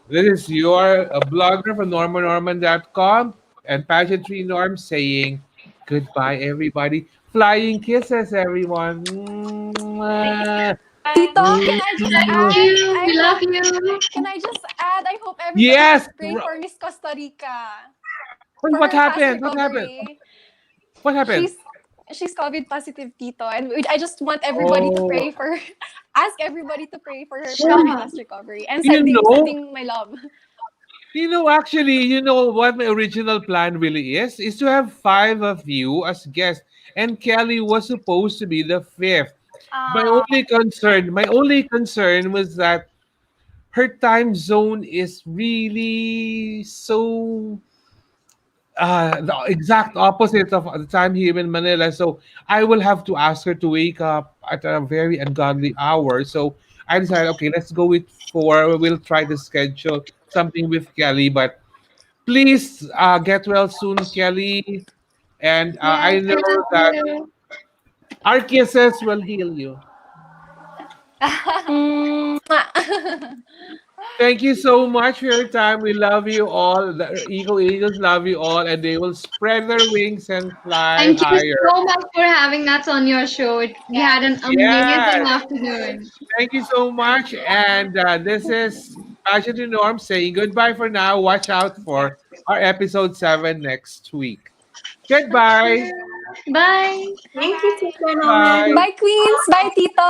this is your blogger from normanorman.com and pageantry norm saying goodbye, everybody. Flying kisses, everyone. Thank you, Mwah. Tito, everyone. can I just Thank add? you. I We hope love you. can I just add? I hope everybody Yes. pray for Miss Costa Rica for What her fast happened? What happened? recovery. What happened? She's she's COVID positive, Tito, and I just want everybody to Oh, pray for. Ask everybody to pray for her for her Sure. fast recovery and you know, sending my love. actually, you know what my original plan really is to have five of you as guests, and Kelly was supposed to be the fifth. Uh, My only concern was that her time zone is really so the exact opposite of the time here in Manila. So I will have to ask her to wake up at a very ungodly hour. So I decided, okay, let's go with four. We'll try to schedule something with Kelly, but please get well soon, Kelly. And Yes, I we know love that you. our kisses will heal you. Mwah. Thank you so much for your time. We love you all. The Eagle Angels love you all, and they will spread their wings and fly Thank you higher. so much for having us on your show. We yeah. had an amazing Yes. afternoon. Thank you so much. And this is Pageant to Norm saying goodbye for now. Watch out for our episode 7 next week. Goodbye. Bye. Thank you, Bye-bye. Tessa Bye. Norman. Bye, Queens. Bye, Tito.